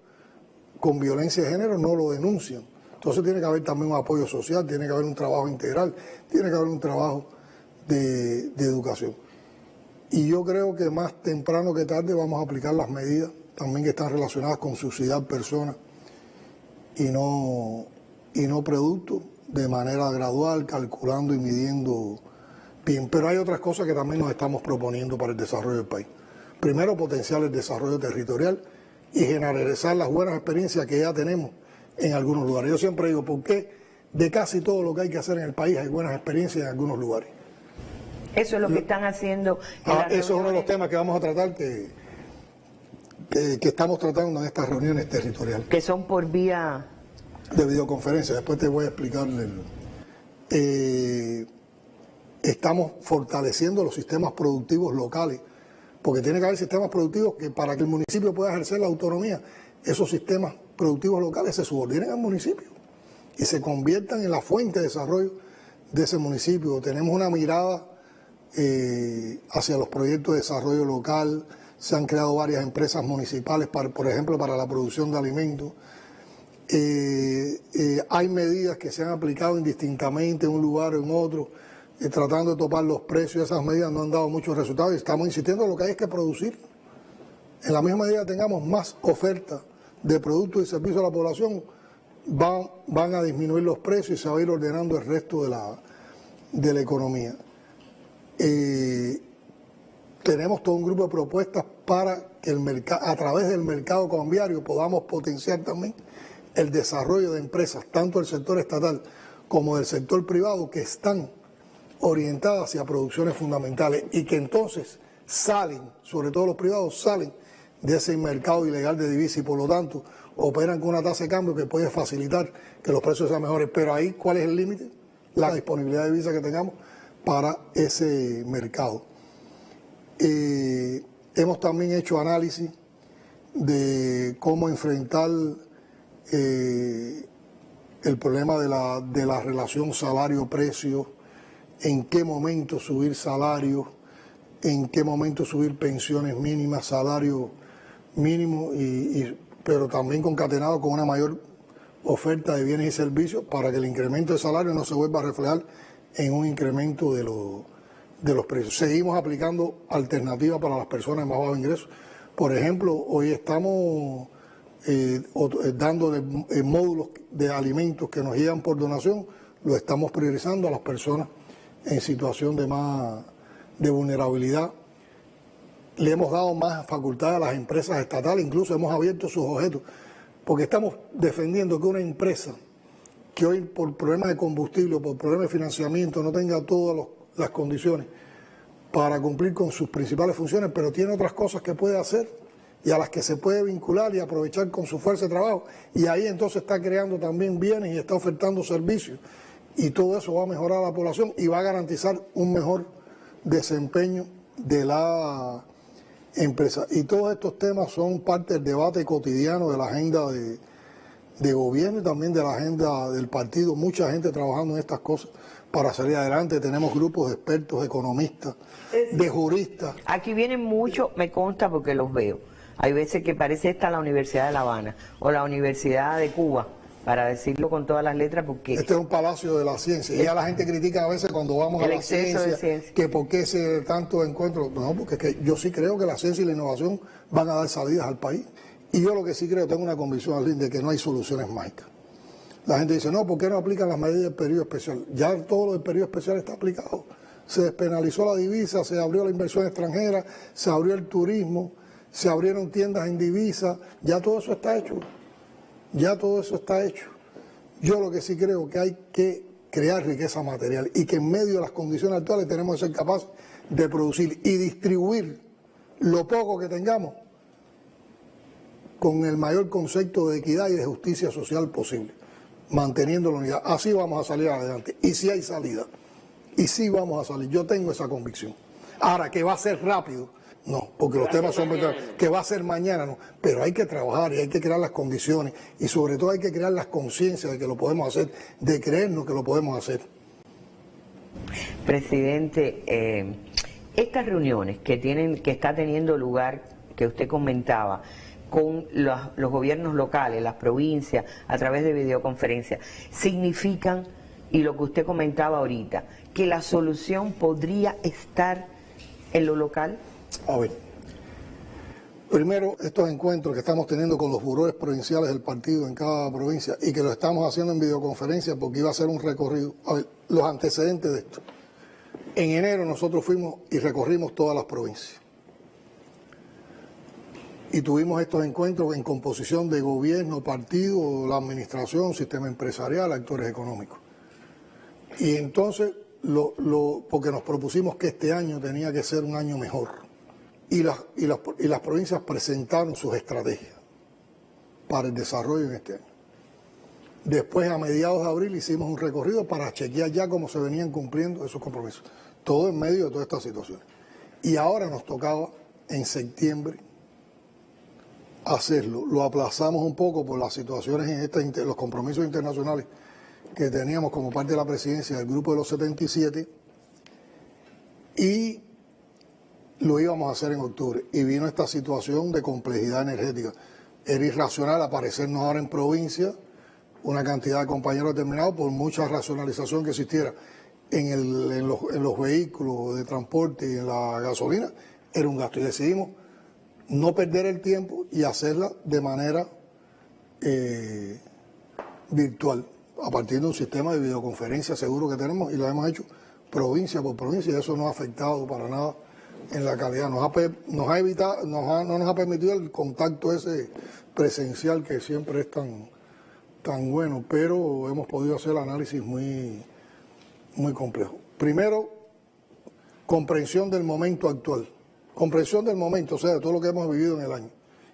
con violencia de género no lo denuncian. Entonces tiene que haber también un apoyo social, tiene que haber un trabajo integral, tiene que haber un trabajo de educación. Y yo creo que más temprano que tarde vamos a aplicar las medidas también que están relacionadas con subsidiar personas y no productos, de manera gradual, calculando y midiendo bien. Pero hay otras cosas que también nos estamos proponiendo para el desarrollo del país. Primero, potenciar el desarrollo territorial y generalizar las buenas experiencias que ya tenemos en algunos lugares. Yo siempre digo, ¿por qué de casi todo lo que hay que hacer en el país hay buenas experiencias en algunos lugares? Eso es lo que están haciendo. Eso es uno de los temas que vamos a tratar, que estamos tratando en estas reuniones territoriales. Que son por vía... de videoconferencia. Después te voy a explicar. Estamos fortaleciendo los sistemas productivos locales, porque tiene que haber sistemas productivos que para que el municipio pueda ejercer la autonomía, esos sistemas productivos locales se subordinen al municipio y se conviertan en la fuente de desarrollo de ese municipio. Tenemos una mirada hacia los proyectos de desarrollo local, se han creado varias empresas municipales, por ejemplo, para la producción de alimentos. Hay medidas que se han aplicado indistintamente en un lugar o en otro, tratando de topar los precios. Esas medidas no han dado muchos resultados y estamos insistiendo en lo que hay es que producir. En la misma medida tengamos más oferta de productos y servicios a la población, van a disminuir los precios y se va a ir ordenando el resto de la economía. Tenemos todo un grupo de propuestas para que a través del mercado cambiario podamos potenciar también el desarrollo de empresas, tanto del sector estatal como del sector privado, que están orientadas hacia producciones fundamentales y que entonces salen, sobre todo los privados, salen de ese mercado ilegal de divisas y por lo tanto operan con una tasa de cambio que puede facilitar que los precios sean mejores. Pero ahí, ¿cuál es el límite? La disponibilidad de divisas que tengamos para ese mercado. Hemos también hecho análisis de cómo enfrentar el problema de la relación salario-precio, en qué momento subir salarios, en qué momento subir pensiones mínimas, salario mínimo, pero también concatenado con una mayor oferta de bienes y servicios para que el incremento de salario no se vuelva a reflejar en un incremento de los precios. Seguimos aplicando alternativas para las personas de más bajos ingresos. Por ejemplo, hoy estamos dándole módulos de alimentos que nos llegan por donación, lo estamos priorizando a las personas en situación de vulnerabilidad. le hemos dado más facultades a las empresas estatales, incluso hemos abierto sus objetos, porque estamos defendiendo que una empresa que hoy por problemas de combustible o por problemas de financiamiento no tenga todas las condiciones para cumplir con sus principales funciones, pero tiene otras cosas que puede hacer y a las que se puede vincular y aprovechar con su fuerza de trabajo, y ahí entonces está creando también bienes y está ofertando servicios, y todo eso va a mejorar a la población y va a garantizar un mejor desempeño de la empresa. Y todos estos temas son parte del debate cotidiano de la agenda de gobierno y también de la agenda del partido. Mucha gente trabajando en estas cosas para salir adelante. Tenemos grupos de expertos, economistas, de juristas. Aquí vienen muchos, me consta porque los veo. Hay veces que parece esta la Universidad de La Habana o la Universidad de Cuba, para decirlo con todas las letras, porque... Este es un palacio de la ciencia. Y ya la gente critica a veces cuando vamos a la ciencia, que por qué se tanto encuentro. No, porque es que yo sí creo que la ciencia y la innovación van a dar salidas al país. Y yo lo que sí creo, tengo una convicción, Arlene, de que no hay soluciones mágicas. La gente dice, no, ¿por qué no aplican las medidas del periodo especial? Ya todo lo del periodo especial está aplicado. Se despenalizó la divisa, se abrió la inversión extranjera, se abrió el turismo, se abrieron tiendas en divisa, ya todo eso está hecho. Ya todo eso está hecho. Yo lo que sí creo que hay que crear riqueza material y que en medio de las condiciones actuales tenemos que ser capaces de producir y distribuir lo poco que tengamos con el mayor concepto de equidad y de justicia social posible, manteniendo la unidad. Así vamos a salir adelante. Y si hay salida, y sí vamos a salir, yo tengo esa convicción. Ahora, que va a ser rápido, no, porque los temas son que va a ser mañana, no, pero hay que trabajar y hay que crear las condiciones y sobre todo hay que crear las conciencias de que lo podemos hacer, de creernos que lo podemos hacer. Presidente, estas reuniones que está teniendo lugar, que usted comentaba, con los gobiernos locales, las provincias, a través de videoconferencias, significan, y lo que usted comentaba ahorita, que la solución podría estar en lo local. A ver, primero estos encuentros que estamos teniendo con los burós provinciales del partido en cada provincia y que lo estamos haciendo en videoconferencia porque iba a ser un recorrido. A ver, los antecedentes de esto. En enero nosotros fuimos y recorrimos todas las provincias. Y tuvimos estos encuentros en composición de gobierno, partido, la administración, sistema empresarial, actores económicos. Y entonces, porque nos propusimos que este año tenía que ser un año mejor. Y las provincias presentaron sus estrategias para el desarrollo en este año. Después, a mediados de abril, hicimos un recorrido para chequear ya cómo se venían cumpliendo esos compromisos. Todo en medio de toda esta situación. Y ahora nos tocaba, en septiembre, hacerlo. Lo aplazamos un poco por las situaciones en los compromisos internacionales que teníamos como parte de la presidencia del Grupo de los 77 y lo íbamos a hacer en octubre. Y vino esta situación de complejidad energética. Era irracional aparecernos ahora en provincia una cantidad de compañeros determinados por mucha racionalización que existiera en los vehículos de transporte y en la gasolina. Era un gasto y decidimos no perder el tiempo y hacerla de manera virtual, a partir de un sistema de videoconferencia seguro que tenemos y lo hemos hecho provincia por provincia y eso no ha afectado para nada en la calidad. No nos ha permitido el contacto ese presencial que siempre es tan bueno, pero hemos podido hacer análisis muy complejo. Primero, comprensión del momento actual. Comprensión del momento, o sea, de todo lo que hemos vivido en el año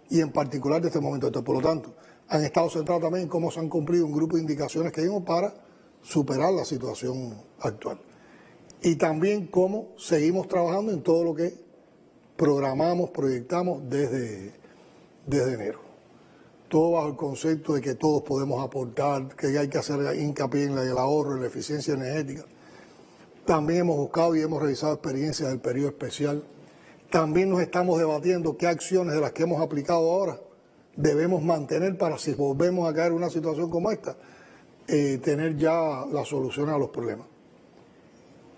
y en particular de este momento. Entonces, por lo tanto, han estado centrados también en cómo se han cumplido un grupo de indicaciones que dimos para superar la situación actual. Y también cómo seguimos trabajando en todo lo que programamos, proyectamos desde enero. Todo bajo el concepto de que todos podemos aportar, que hay que hacer hincapié en el ahorro, en la eficiencia energética. También hemos buscado y hemos revisado experiencias del periodo especial. También nos estamos debatiendo qué acciones de las que hemos aplicado ahora debemos mantener para si volvemos a caer en una situación como esta, tener ya la solución a los problemas.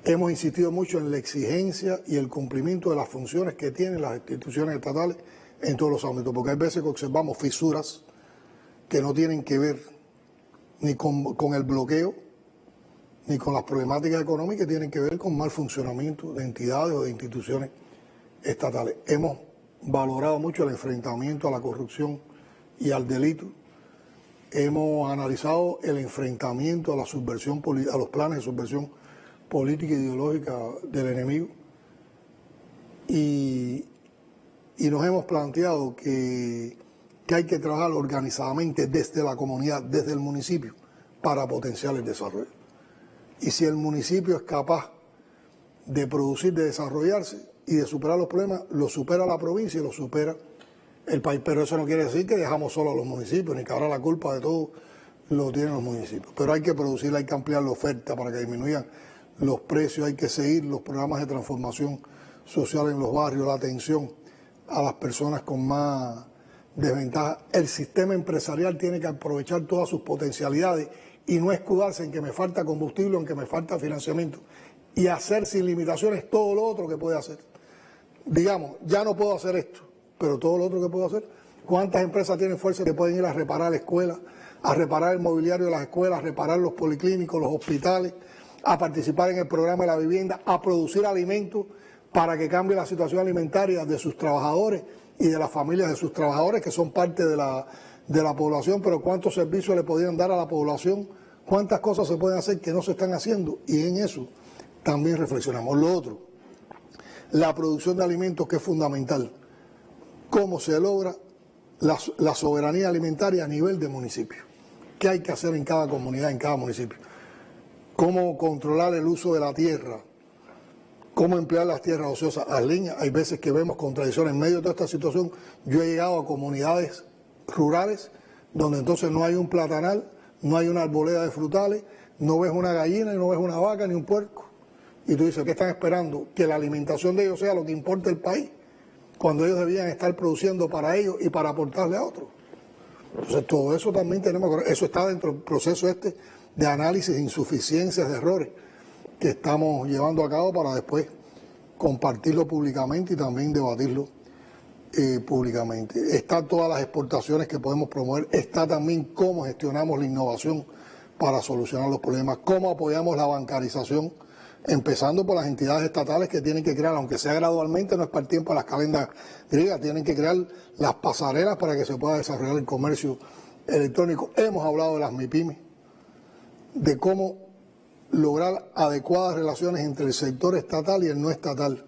Hemos insistido mucho en la exigencia y el cumplimiento de las funciones que tienen las instituciones estatales en todos los ámbitos, porque hay veces que observamos fisuras que no tienen que ver ni con el bloqueo, ni con las problemáticas económicas, que tienen que ver con mal funcionamiento de entidades o de instituciones estatales. Hemos valorado mucho el enfrentamiento a la corrupción y al delito. Hemos analizado el enfrentamiento a la subversión, a los planes de subversión política e ideológica del enemigo. Y nos hemos planteado que hay que trabajar organizadamente desde la comunidad, desde el municipio, para potenciar el desarrollo. Y si el municipio es capaz de producir, de desarrollarse y de superar los problemas, lo supera la provincia y lo supera el país. Pero eso no quiere decir que dejamos solo a los municipios, ni que ahora la culpa de todo lo tienen los municipios. Pero hay que producir, hay que ampliar la oferta para que disminuyan los precios, hay que seguir los programas de transformación social en los barrios, la atención a las personas con más desventaja. El sistema empresarial tiene que aprovechar todas sus potencialidades y no escudarse en que me falta combustible, en que me falta financiamiento, y hacer sin limitaciones todo lo otro que puede hacer. Digamos, ya no puedo hacer esto, pero todo lo otro que puedo hacer. ¿Cuántas empresas tienen fuerza que pueden ir a reparar la escuela, a reparar el mobiliario de las escuelas, a reparar los policlínicos, los hospitales, a participar en el programa de la vivienda, a producir alimentos para que cambie la situación alimentaria de sus trabajadores y de las familias de sus trabajadores, que son parte de la población? Pero ¿cuántos servicios le podrían dar a la población? ¿Cuántas cosas se pueden hacer que no se están haciendo? Y en eso también reflexionamos. Lo otro, la producción de alimentos, que es fundamental. ¿Cómo se logra la soberanía alimentaria a nivel de municipio? ¿Qué hay que hacer en cada comunidad, en cada municipio? ¿Cómo controlar el uso de la tierra? ¿Cómo emplear las tierras ociosas? Hay veces que vemos contradicciones. En medio de toda esta situación, yo he llegado a comunidades rurales donde entonces no hay un platanal, no hay una arboleda de frutales, no ves una gallina y no ves una vaca ni un puerco. Y tú dices, ¿qué están esperando? Que la alimentación de ellos sea lo que importa el país, cuando ellos debían estar produciendo para ellos y para aportarle a otros. Entonces todo eso también eso está dentro del proceso de análisis de insuficiencias, de errores que estamos llevando a cabo para después compartirlo públicamente y también debatirlo públicamente. Están todas las exportaciones que podemos promover, está también cómo gestionamos la innovación para solucionar los problemas, cómo apoyamos la bancarización, empezando por las entidades estatales que tienen que crear, aunque sea gradualmente, no es para el tiempo de las calendas griegas, tienen que crear las pasarelas para que se pueda desarrollar el comercio electrónico. Hemos hablado de las MIPYMES, de cómo lograr adecuadas relaciones entre el sector estatal y el no estatal,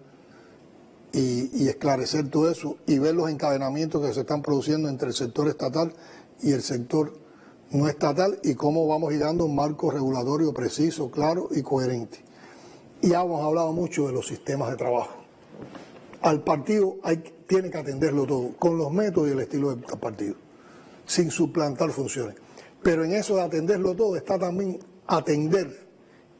y esclarecer todo eso y ver los encadenamientos que se están produciendo entre el sector estatal y el sector no estatal y cómo vamos llegando a un marco regulatorio preciso, claro y coherente. Y ya hemos hablado mucho de los sistemas de trabajo. Al partido tiene que atenderlo todo, con los métodos y el estilo del partido, sin suplantar funciones. Pero en eso de atenderlo todo está también atender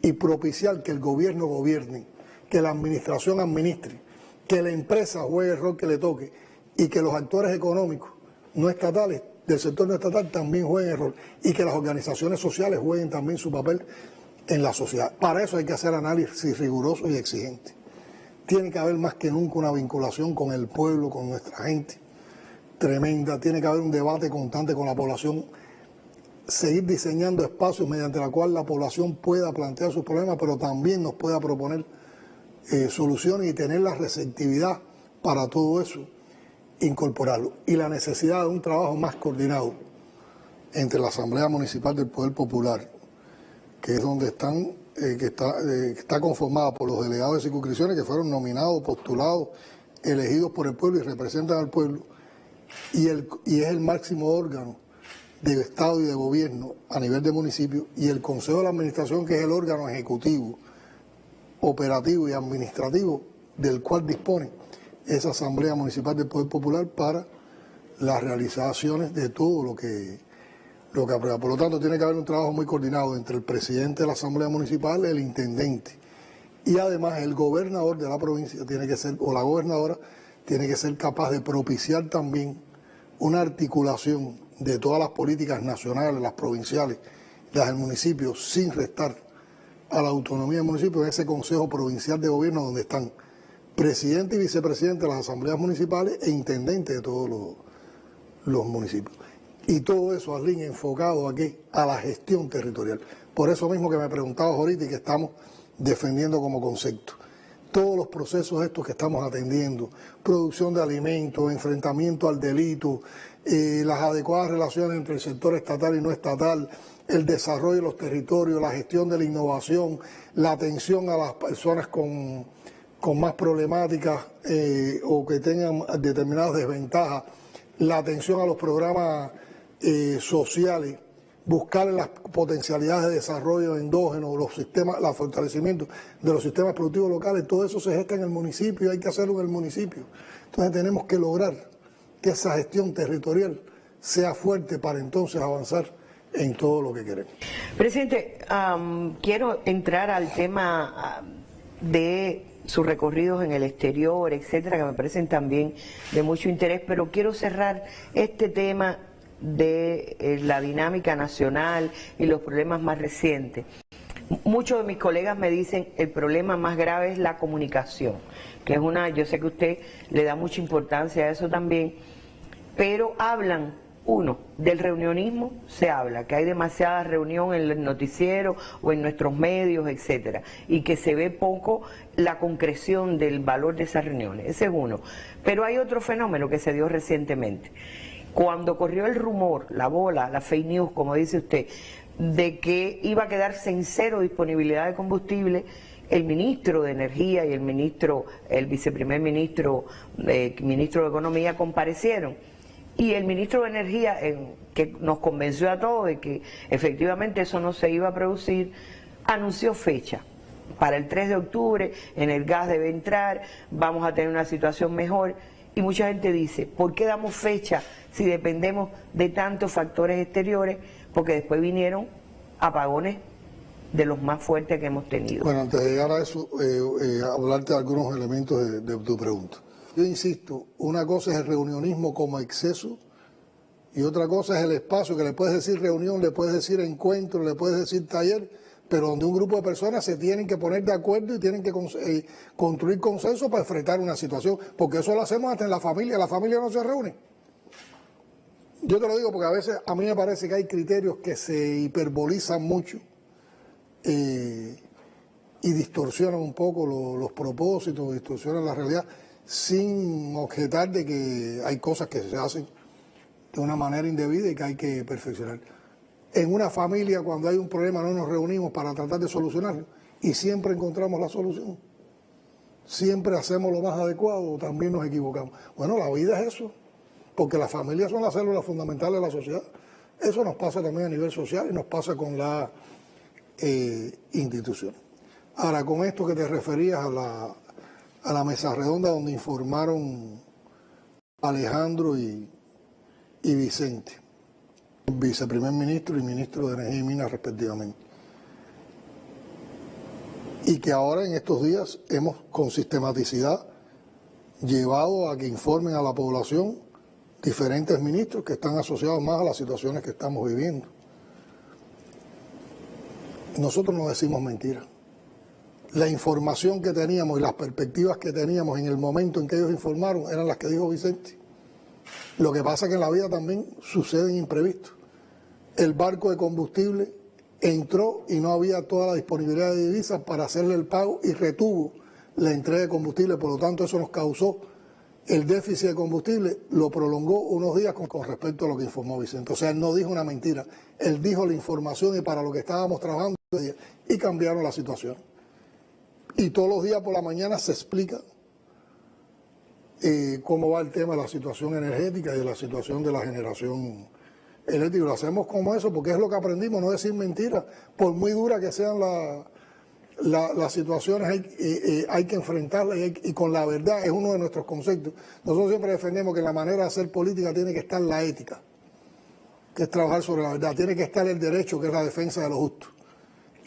y propiciar que el gobierno gobierne, que la administración administre, que la empresa juegue el rol que le toque y que los actores económicos no estatales, del sector no estatal, también jueguen el rol y que las organizaciones sociales jueguen también su papel en la sociedad. Para eso hay que hacer análisis rigurosos y exigentes. Tiene que haber más que nunca una vinculación con el pueblo, con nuestra gente, tremenda. Tiene que haber un debate constante con la población, seguir diseñando espacios mediante los cuales la población pueda plantear sus problemas, pero también nos pueda proponer soluciones y tener la receptividad para todo eso, incorporarlo. Y la necesidad de un trabajo más coordinado entre la Asamblea Municipal del Poder Popular, que es donde está conformada por los delegados de circunscripciones que fueron nominados, postulados, elegidos por el pueblo y representan al pueblo, y es el máximo órgano de Estado y de Gobierno a nivel de municipio, y el Consejo de la Administración, que es el órgano ejecutivo, operativo y administrativo del cual dispone esa Asamblea Municipal del Poder Popular para las realizaciones de todo lo que aprueba. Por lo tanto, tiene que haber un trabajo muy coordinado entre el presidente de la Asamblea Municipal, el intendente, y además el gobernador de la provincia tiene que ser, o la gobernadora, tiene que ser capaz de propiciar también una articulación de todas las políticas nacionales, las provinciales, las del municipio, sin restar a la autonomía del municipio, en ese Consejo Provincial de Gobierno donde están presidente y vicepresidente de las asambleas municipales e intendente de todos los municipios. Y todo eso, Arlene, enfocado aquí a la gestión territorial. Por eso mismo que me preguntabas ahorita y que estamos defendiendo como concepto. todos los procesos estos que estamos atendiendo, producción de alimentos, enfrentamiento al delito, las adecuadas relaciones entre el sector estatal y no estatal, el desarrollo de los territorios, la gestión de la innovación, la atención a las personas con más problemáticas o que tengan determinadas desventajas, la atención a los programas sociales, buscar las potencialidades de desarrollo endógeno, los sistemas, el fortalecimiento de los sistemas productivos locales, todo eso se gesta en el municipio, hay que hacerlo en el municipio. Entonces tenemos que lograr que esa gestión territorial sea fuerte para entonces avanzar en todo lo que queremos. Presidente, quiero entrar al tema de sus recorridos en el exterior, etcétera, que me parecen también de mucho interés, pero quiero cerrar este tema de la dinámica nacional y los problemas más recientes. Muchos de mis colegas me dicen el problema más grave es la comunicación, que es yo sé que usted le da mucha importancia a eso también, pero hablan, del reunionismo se habla, que hay demasiada reunión en el noticiero o en nuestros medios, etcétera, y que se ve poco la concreción del valor de esas reuniones. Ese es uno. Pero hay otro fenómeno que se dio recientemente. Cuando corrió el rumor, la bola, la fake news, como dice usted, de que iba a quedarse en cero disponibilidad de combustible, el ministro de Energía y el viceprimer ministro, ministro de Economía comparecieron. Y el ministro de Energía, que nos convenció a todos de que efectivamente eso no se iba a producir, anunció fecha. Para el 3 de octubre, en el gas debe entrar, vamos a tener una situación mejor. Y mucha gente dice, ¿por qué damos fecha si dependemos de tantos factores exteriores? Porque después vinieron apagones de los más fuertes que hemos tenido. Bueno, antes de llegar a eso, hablarte de algunos elementos de tu pregunta. Yo insisto, una cosa es el reunionismo como exceso y otra cosa es el espacio, que le puedes decir reunión, le puedes decir encuentro, le puedes decir taller, pero donde un grupo de personas se tienen que poner de acuerdo y tienen que construir consenso para enfrentar una situación, porque eso lo hacemos hasta en la familia no se reúne. Yo te lo digo porque a veces a mí me parece que hay criterios que se hiperbolizan mucho y distorsionan un poco los propósitos, distorsionan la realidad, sin objetar de que hay cosas que se hacen de una manera indebida y que hay que perfeccionar. En una familia, cuando hay un problema, no nos reunimos para tratar de solucionarlo y siempre encontramos la solución. Siempre hacemos lo más adecuado o también nos equivocamos. Bueno, la vida es eso, porque las familias son las células fundamentales de la sociedad. Eso nos pasa también a nivel social y nos pasa con las instituciones. Ahora, con esto que te referías a la mesa redonda donde informaron Alejandro y Vicente, viceprimer ministro y ministro de Energía y Minas respectivamente, y que ahora en estos días hemos con sistematicidad llevado a que informen a la población diferentes ministros que están asociados más a las situaciones que estamos viviendo. Nosotros no decimos mentiras. La información que teníamos y las perspectivas que teníamos en el momento en que ellos informaron eran las que dijo Vicente. Lo que pasa es que en la vida también suceden imprevistos. El barco de combustible entró y no había toda la disponibilidad de divisas para hacerle el pago y retuvo la entrega de combustible, por lo tanto eso nos causó el déficit de combustible, lo prolongó unos días con respecto a lo que informó Vicente. O sea, él no dijo una mentira, él dijo la información y para lo que estábamos trabajando y cambiaron la situación. Y todos los días por la mañana se explica cómo va el tema de la situación energética y de la situación de la generación eléctrica. Lo hacemos como eso porque es lo que aprendimos, no decir mentiras. Por muy dura que sean las situaciones, hay que enfrentarlas y con la verdad es uno de nuestros conceptos. Nosotros siempre defendemos que en la manera de hacer política tiene que estar la ética, que es trabajar sobre la verdad. Tiene que estar el derecho, que es la defensa de lo justo.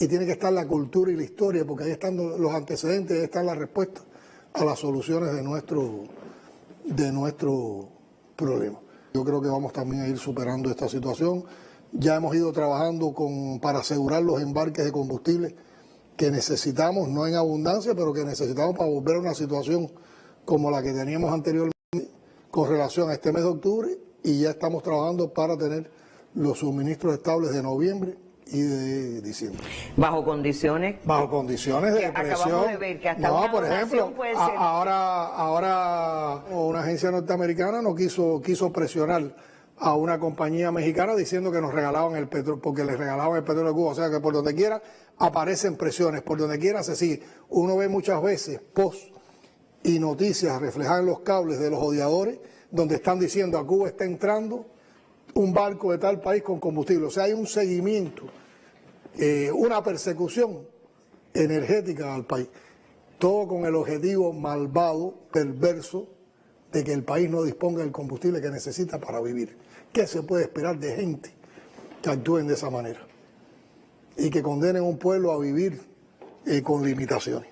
Y tiene que estar la cultura y la historia, porque ahí están los antecedentes, ahí están las respuestas a las soluciones de nuestro problema. Yo creo que vamos también a ir superando esta situación. Ya hemos ido trabajando para asegurar los embarques de combustible que necesitamos, no en abundancia, pero que necesitamos para volver a una situación como la que teníamos anteriormente con relación a este mes de octubre, y ya estamos trabajando para tener los suministros estables de noviembre y de diciembre. Bajo condiciones De que acabamos presión. de ver que hasta No, una por donación ejemplo, puede ser. ahora una agencia norteamericana no quiso presionar a una compañía mexicana diciendo que nos regalaban el petróleo, porque les regalaban el petróleo a Cuba. O sea que por donde quiera aparecen presiones, por donde quiera se sigue. Uno ve muchas veces posts y noticias reflejadas en los cables de los odiadores, donde están diciendo a Cuba está entrando un barco de tal país con combustible. O sea, hay un seguimiento, una persecución energética al país. Todo con el objetivo malvado, perverso, de que el país no disponga del combustible que necesita para vivir. ¿Qué se puede esperar de gente que actúen de esa manera y que condenen a un pueblo a vivir con limitaciones?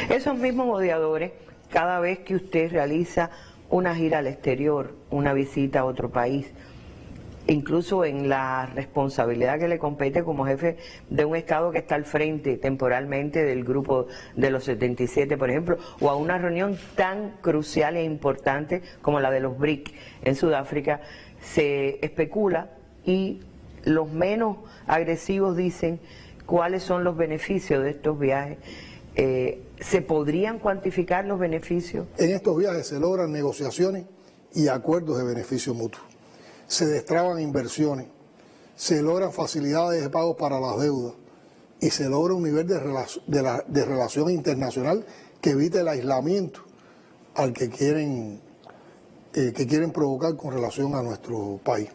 Esos mismos odiadores, cada vez que usted realiza una gira al exterior, una visita a otro país, incluso en la responsabilidad que le compete como jefe de un Estado que está al frente temporalmente del grupo de los 77, por ejemplo, o a una reunión tan crucial e importante como la de los BRIC en Sudáfrica, se especula y los menos agresivos dicen cuáles son los beneficios de estos viajes. ¿Se podrían cuantificar los beneficios? En estos viajes se logran negociaciones y acuerdos de beneficio mutuo. Se destraban inversiones, se logran facilidades de pago para las deudas y se logra un nivel de relación internacional que evite el aislamiento al que quieren provocar con relación a nuestro país.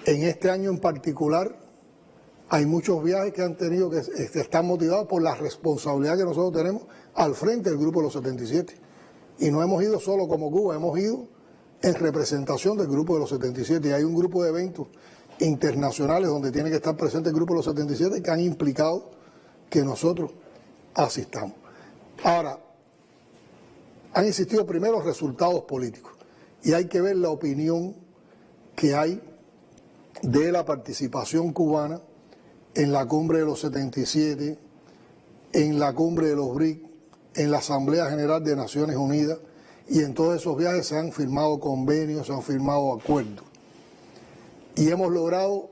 En este año en particular hay muchos viajes que han tenido que están motivados por la responsabilidad que nosotros tenemos al frente del Grupo de los 77. Y no hemos ido solo como Cuba, hemos ido en representación del Grupo de los 77. Y hay un grupo de eventos internacionales donde tiene que estar presente el Grupo de los 77 que han implicado que nosotros asistamos. Ahora, han existido primero resultados políticos y hay que ver la opinión que hay de la participación cubana en la cumbre de los 77, en la cumbre de los BRIC, en la Asamblea General de Naciones Unidas, y en todos esos viajes se han firmado convenios, se han firmado acuerdos. Y hemos logrado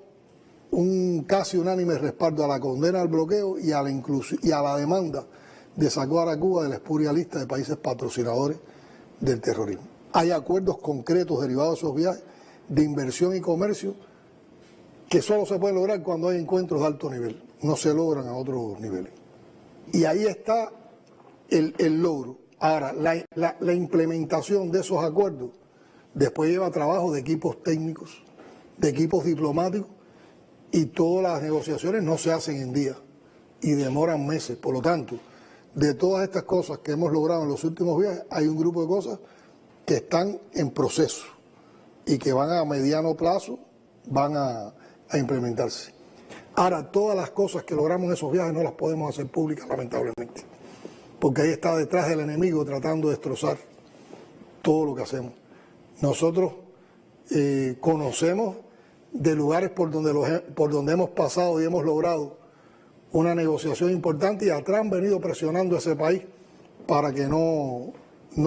un casi unánime respaldo a la condena al bloqueo y a la demanda de sacar a Cuba de la espuria lista de países patrocinadores del terrorismo. Hay acuerdos concretos derivados de esos viajes de inversión y comercio que solo se pueden lograr cuando hay encuentros de alto nivel, no se logran a otros niveles. Y ahí está el logro. Ahora, la implementación de esos acuerdos después lleva trabajo de equipos técnicos, de equipos diplomáticos, y todas las negociaciones no se hacen en días y demoran meses. Por lo tanto, de todas estas cosas que hemos logrado en los últimos viajes, hay un grupo de cosas que están en proceso y que van a mediano plazo, van a implementarse. Ahora, todas las cosas que logramos en esos viajes no las podemos hacer públicas, lamentablemente, porque ahí está detrás del enemigo tratando de destrozar todo lo que hacemos. Nosotros conocemos de lugares por donde hemos pasado y hemos logrado una negociación importante, y atrás han venido presionando a ese país para que no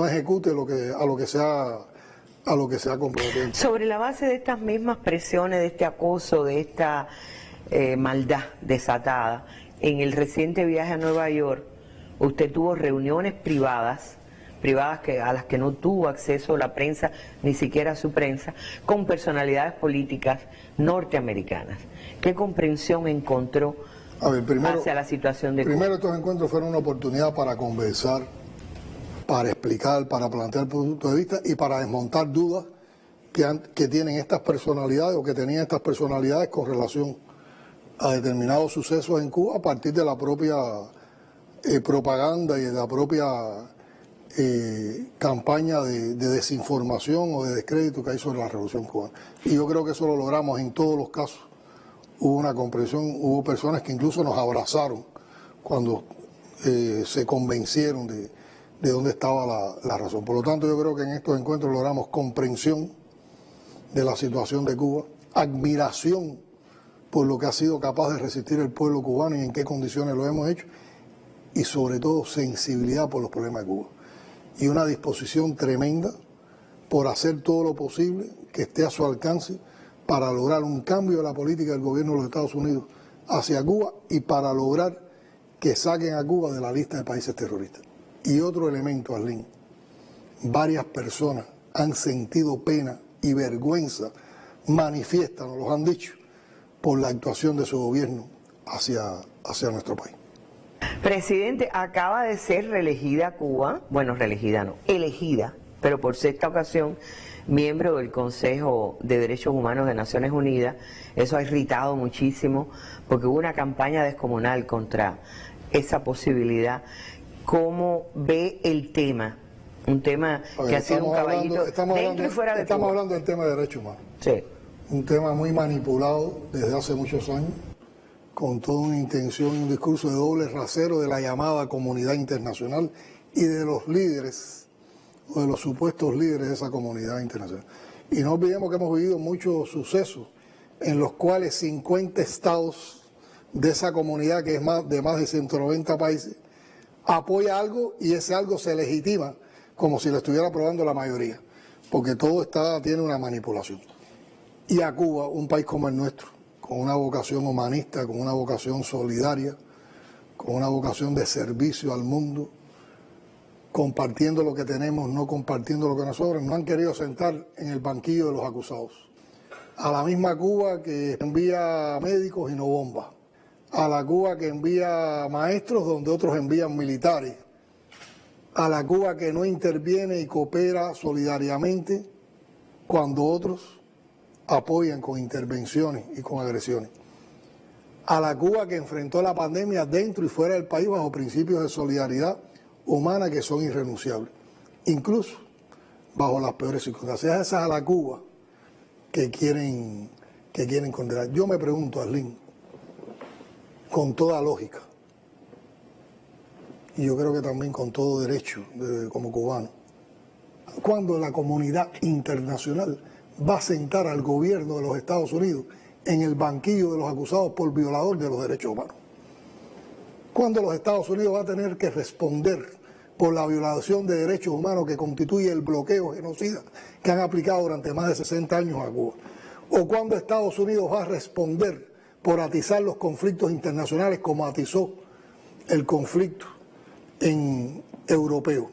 ejecute a lo que se ha comprometido. Sobre la base de estas mismas presiones, de este acoso, de esta maldad desatada, en el reciente viaje a Nueva York, usted tuvo reuniones privadas a las que no tuvo acceso la prensa, ni siquiera su prensa, con personalidades políticas norteamericanas. ¿Qué comprensión encontró hacia la situación de Cuba? Primero, estos encuentros fueron una oportunidad para conversar, para explicar, para plantear puntos de vista y para desmontar dudas que tienen estas personalidades o que tenían estas personalidades con relación a determinados sucesos en Cuba a partir de la propia propaganda y de la propia campaña de desinformación o de descrédito que hay sobre la Revolución Cubana. Y yo creo que eso lo logramos en todos los casos. Hubo una comprensión, hubo personas que incluso nos abrazaron cuando se convencieron de dónde estaba la razón. Por lo tanto, yo creo que en estos encuentros logramos comprensión de la situación de Cuba, admiración por lo que ha sido capaz de resistir el pueblo cubano y en qué condiciones lo hemos hecho, y sobre todo sensibilidad por los problemas de Cuba. Y una disposición tremenda por hacer todo lo posible que esté a su alcance para lograr un cambio de la política del gobierno de los Estados Unidos hacia Cuba y para lograr que saquen a Cuba de la lista de países terroristas. Y otro elemento, Arlene, varias personas han sentido pena y vergüenza, manifiestan, nos lo han dicho, por la actuación de su gobierno hacia nuestro país. Presidente, acaba de ser reelegida Cuba, bueno, reelegida no, elegida, pero por sexta ocasión, miembro del Consejo de Derechos Humanos de Naciones Unidas. Eso ha irritado muchísimo porque hubo una campaña descomunal contra esa posibilidad. ¿Cómo ve el tema? Un tema que ha sido un caballito dentro y fuera de Cuba. Estamos hablando del tema de derechos humanos. Sí. Un tema muy manipulado desde hace muchos años, con toda una intención y un discurso de doble rasero de la llamada comunidad internacional y de los líderes, o de los supuestos líderes de esa comunidad internacional. Y no olvidemos que hemos vivido muchos sucesos en los cuales 50 estados de esa comunidad, que es de más de 190 países, apoya algo y ese algo se legitima como si lo estuviera aprobando la mayoría, porque todo tiene una manipulación. Y a Cuba, un país como el nuestro, con una vocación humanista, con una vocación solidaria, con una vocación de servicio al mundo, compartiendo lo que tenemos, no compartiendo lo que nos sobra, no han querido sentar en el banquillo de los acusados. A la misma Cuba que envía médicos y no bombas, a la Cuba que envía maestros donde otros envían militares, a la Cuba que no interviene y coopera solidariamente cuando otros apoyan con intervenciones y con agresiones, a la Cuba que enfrentó la pandemia dentro y fuera del país bajo principios de solidaridad humana que son irrenunciables, incluso bajo las peores circunstancias. Esa es a la Cuba que quieren condenar. Yo me pregunto, Arlene, con toda lógica, y yo creo que también con todo derecho, como cubano, ¿cuándo la comunidad internacional va a sentar al gobierno de los Estados Unidos en el banquillo de los acusados por violador de los derechos humanos? ¿Cuándo los Estados Unidos va a tener que responder por la violación de derechos humanos que constituye el bloqueo genocida que han aplicado durante más de 60 años a Cuba? ¿O cuándo Estados Unidos va a responder por atizar los conflictos internacionales como atizó el conflicto europeo?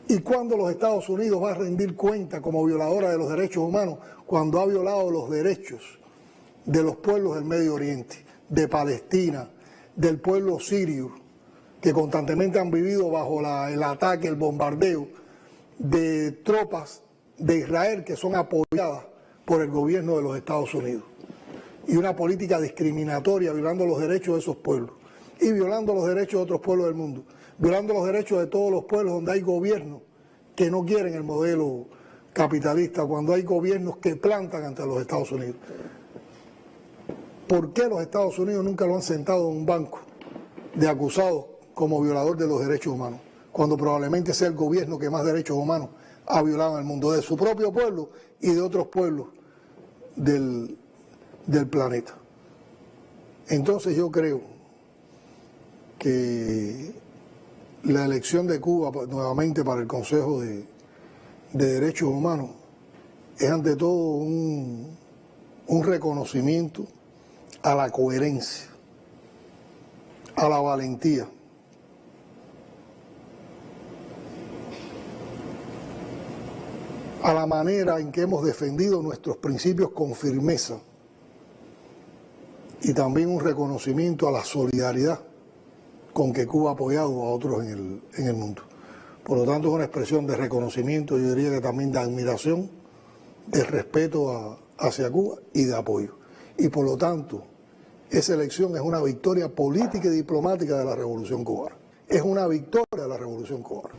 ¿Y cuándo los Estados Unidos va a rendir cuenta como violadora de los derechos humanos cuando ha violado los derechos de los pueblos del Medio Oriente, de Palestina, del pueblo sirio, que constantemente han vivido bajo el ataque, el bombardeo de tropas de Israel que son apoyadas por el gobierno de los Estados Unidos? Y una política discriminatoria violando los derechos de esos pueblos y violando los derechos de otros pueblos del mundo, violando los derechos de todos los pueblos donde hay gobiernos que no quieren el modelo capitalista, cuando hay gobiernos que plantan ante los Estados Unidos. ¿Por qué los Estados Unidos nunca lo han sentado en un banco de acusados como violador de los derechos humanos, cuando probablemente sea el gobierno que más derechos humanos ha violado en el mundo, de su propio pueblo y de otros pueblos del planeta? Entonces yo creo que la elección de Cuba nuevamente para el Consejo de Derechos Humanos es ante todo un reconocimiento a la coherencia, a la valentía, a la manera en que hemos defendido nuestros principios con firmeza, y también un reconocimiento a la solidaridad con que Cuba ha apoyado a otros en el mundo. Por lo tanto, es una expresión de reconocimiento, yo diría que también de admiración, de respeto hacia Cuba y de apoyo. Y por lo tanto, esa elección es una victoria política y diplomática de la Revolución Cubana. Es una victoria de la Revolución Cubana.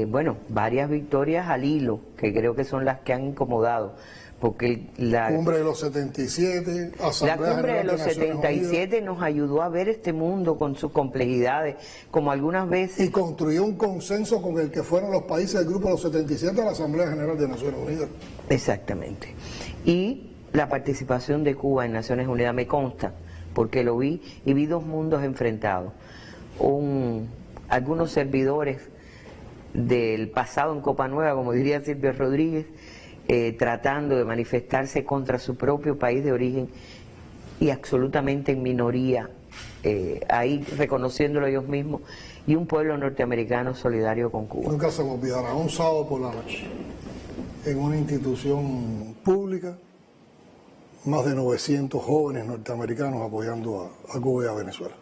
Bueno, varias victorias al hilo, que creo que son las que han incomodado, porque la Cumbre de los 77, Asamblea la Cumbre de General los Naciones 77 Unidas, nos ayudó a ver este mundo con sus complejidades, como algunas veces... y construyó un consenso con el que fueron los países del Grupo de los 77 a la Asamblea General de Naciones Unidas. Exactamente. Y la participación de Cuba en Naciones Unidas me consta, porque lo vi y vi dos mundos enfrentados. Algunos servidores del pasado en Copa Nueva, como diría Silvio Rodríguez, tratando de manifestarse contra su propio país de origen y absolutamente en minoría, ahí reconociéndolo ellos mismos, y un pueblo norteamericano solidario con Cuba. Nunca se me olvidará, un sábado por la noche, en una institución pública, más de 900 jóvenes norteamericanos apoyando a Cuba y a Venezuela.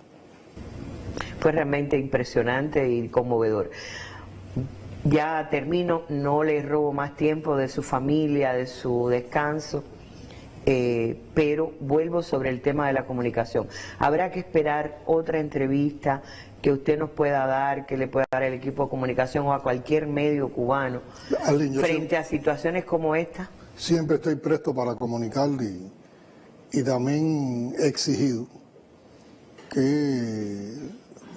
Fue realmente impresionante y conmovedor. Ya termino, no les robo más tiempo de su familia, de su descanso, pero vuelvo sobre el tema de la comunicación. Habrá que esperar otra entrevista que usted nos pueda dar, que le pueda dar el equipo de comunicación o a cualquier medio cubano, Arlene, frente a situaciones como esta. Siempre estoy presto para comunicar y también he exigido que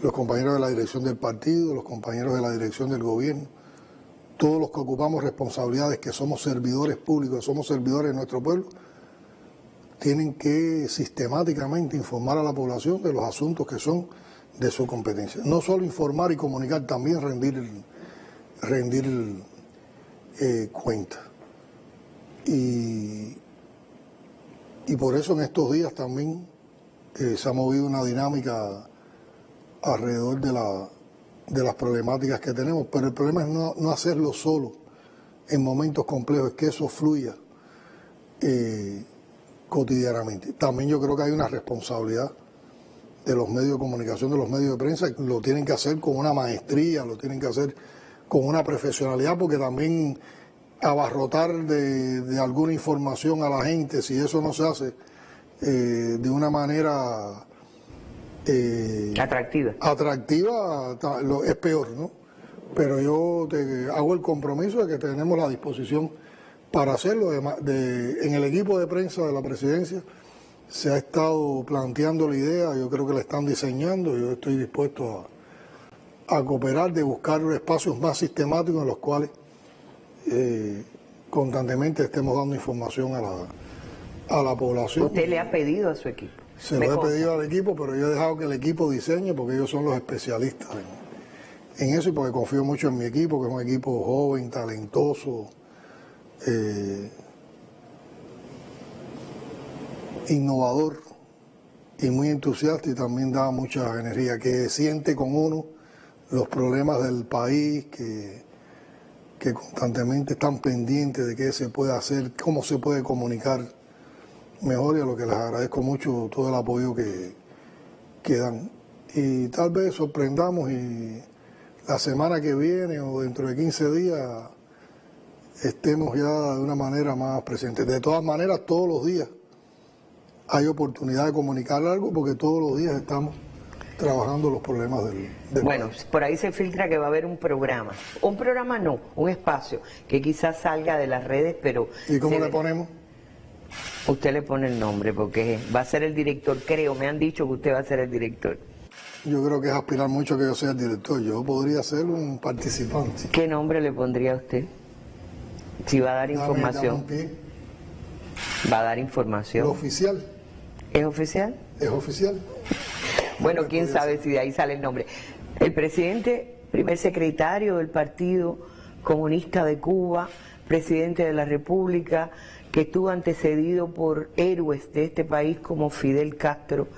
los compañeros de la dirección del partido, los compañeros de la dirección del gobierno, todos los que ocupamos responsabilidades, que somos servidores públicos, somos servidores de nuestro pueblo, tienen que sistemáticamente informar a la población de los asuntos que son de su competencia. No solo informar y comunicar, también rendir cuenta. Y por eso en estos días también se ha movido una dinámica alrededor de las problemáticas que tenemos, pero el problema es no hacerlo solo en momentos complejos, es que eso fluya cotidianamente. También yo creo que hay una responsabilidad de los medios de comunicación, de los medios de prensa, que lo tienen que hacer con una maestría, lo tienen que hacer con una profesionalidad, porque también abarrotar de alguna información a la gente, si eso no se hace de una manera Atractiva, es peor, ¿no? Pero yo hago el compromiso de que tenemos la disposición para hacerlo. En el equipo de prensa de la presidencia se ha estado planteando la idea, yo creo que la están diseñando, yo estoy dispuesto a cooperar, de buscar espacios más sistemáticos en los cuales constantemente estemos dando información a la población. usted le ha pedido a su equipo. Se lo he pedido al equipo, pero yo he dejado que el equipo diseñe, porque ellos son los especialistas en eso, y porque confío mucho en mi equipo, que es un equipo joven, talentoso, innovador y muy entusiasta, y también da mucha energía, que siente con uno los problemas del país, que constantemente están pendientes de qué se puede hacer, cómo se puede comunicar mejor, y a lo que les agradezco mucho todo el apoyo que dan. Y tal vez sorprendamos y la semana que viene o dentro de 15 días estemos ya de una manera más presente. De todas maneras, todos los días hay oportunidad de comunicar algo, porque todos los días estamos trabajando los problemas del Bueno, país. por ahí se filtra que va a haber un programa no, un espacio que quizás salga de las redes, pero... ¿Y cómo le ponemos? Usted le pone el nombre, porque va a ser el director, creo, me han dicho que usted va a ser el director. Yo creo que es aspirar mucho que yo sea el director, yo podría ser un participante. ¿Qué nombre le pondría a usted? Si va a dar Dame información. un pie. Va a dar Lo información. oficial, ¿Es oficial? es oficial. Bueno, quién sabe si de ahí sale el nombre. El presidente, primer secretario del Partido Comunista de Cuba, presidente de la República, que estuvo antecedido por héroes de este país como Fidel Castro,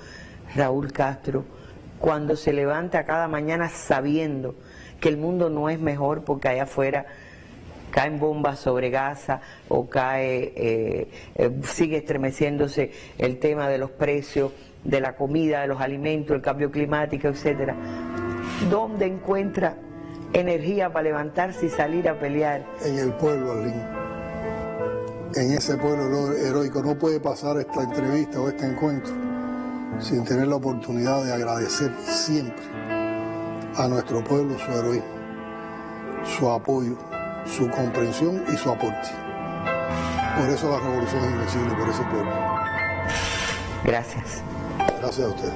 Raúl Castro, cuando se levanta cada mañana sabiendo que el mundo no es mejor porque allá afuera caen bombas sobre Gaza o sigue estremeciéndose el tema de los precios de la comida, de los alimentos, el cambio climático, etcétera. ¿Dónde encuentra energía para levantarse y salir a pelear? En el pueblo, Arlene. En ese pueblo heroico. No puede pasar esta entrevista o este encuentro sin tener la oportunidad de agradecer siempre a nuestro pueblo su heroísmo, su apoyo, su comprensión y su aporte. Por eso la revolución es invencible, por ese pueblo. Gracias. Gracias a ustedes.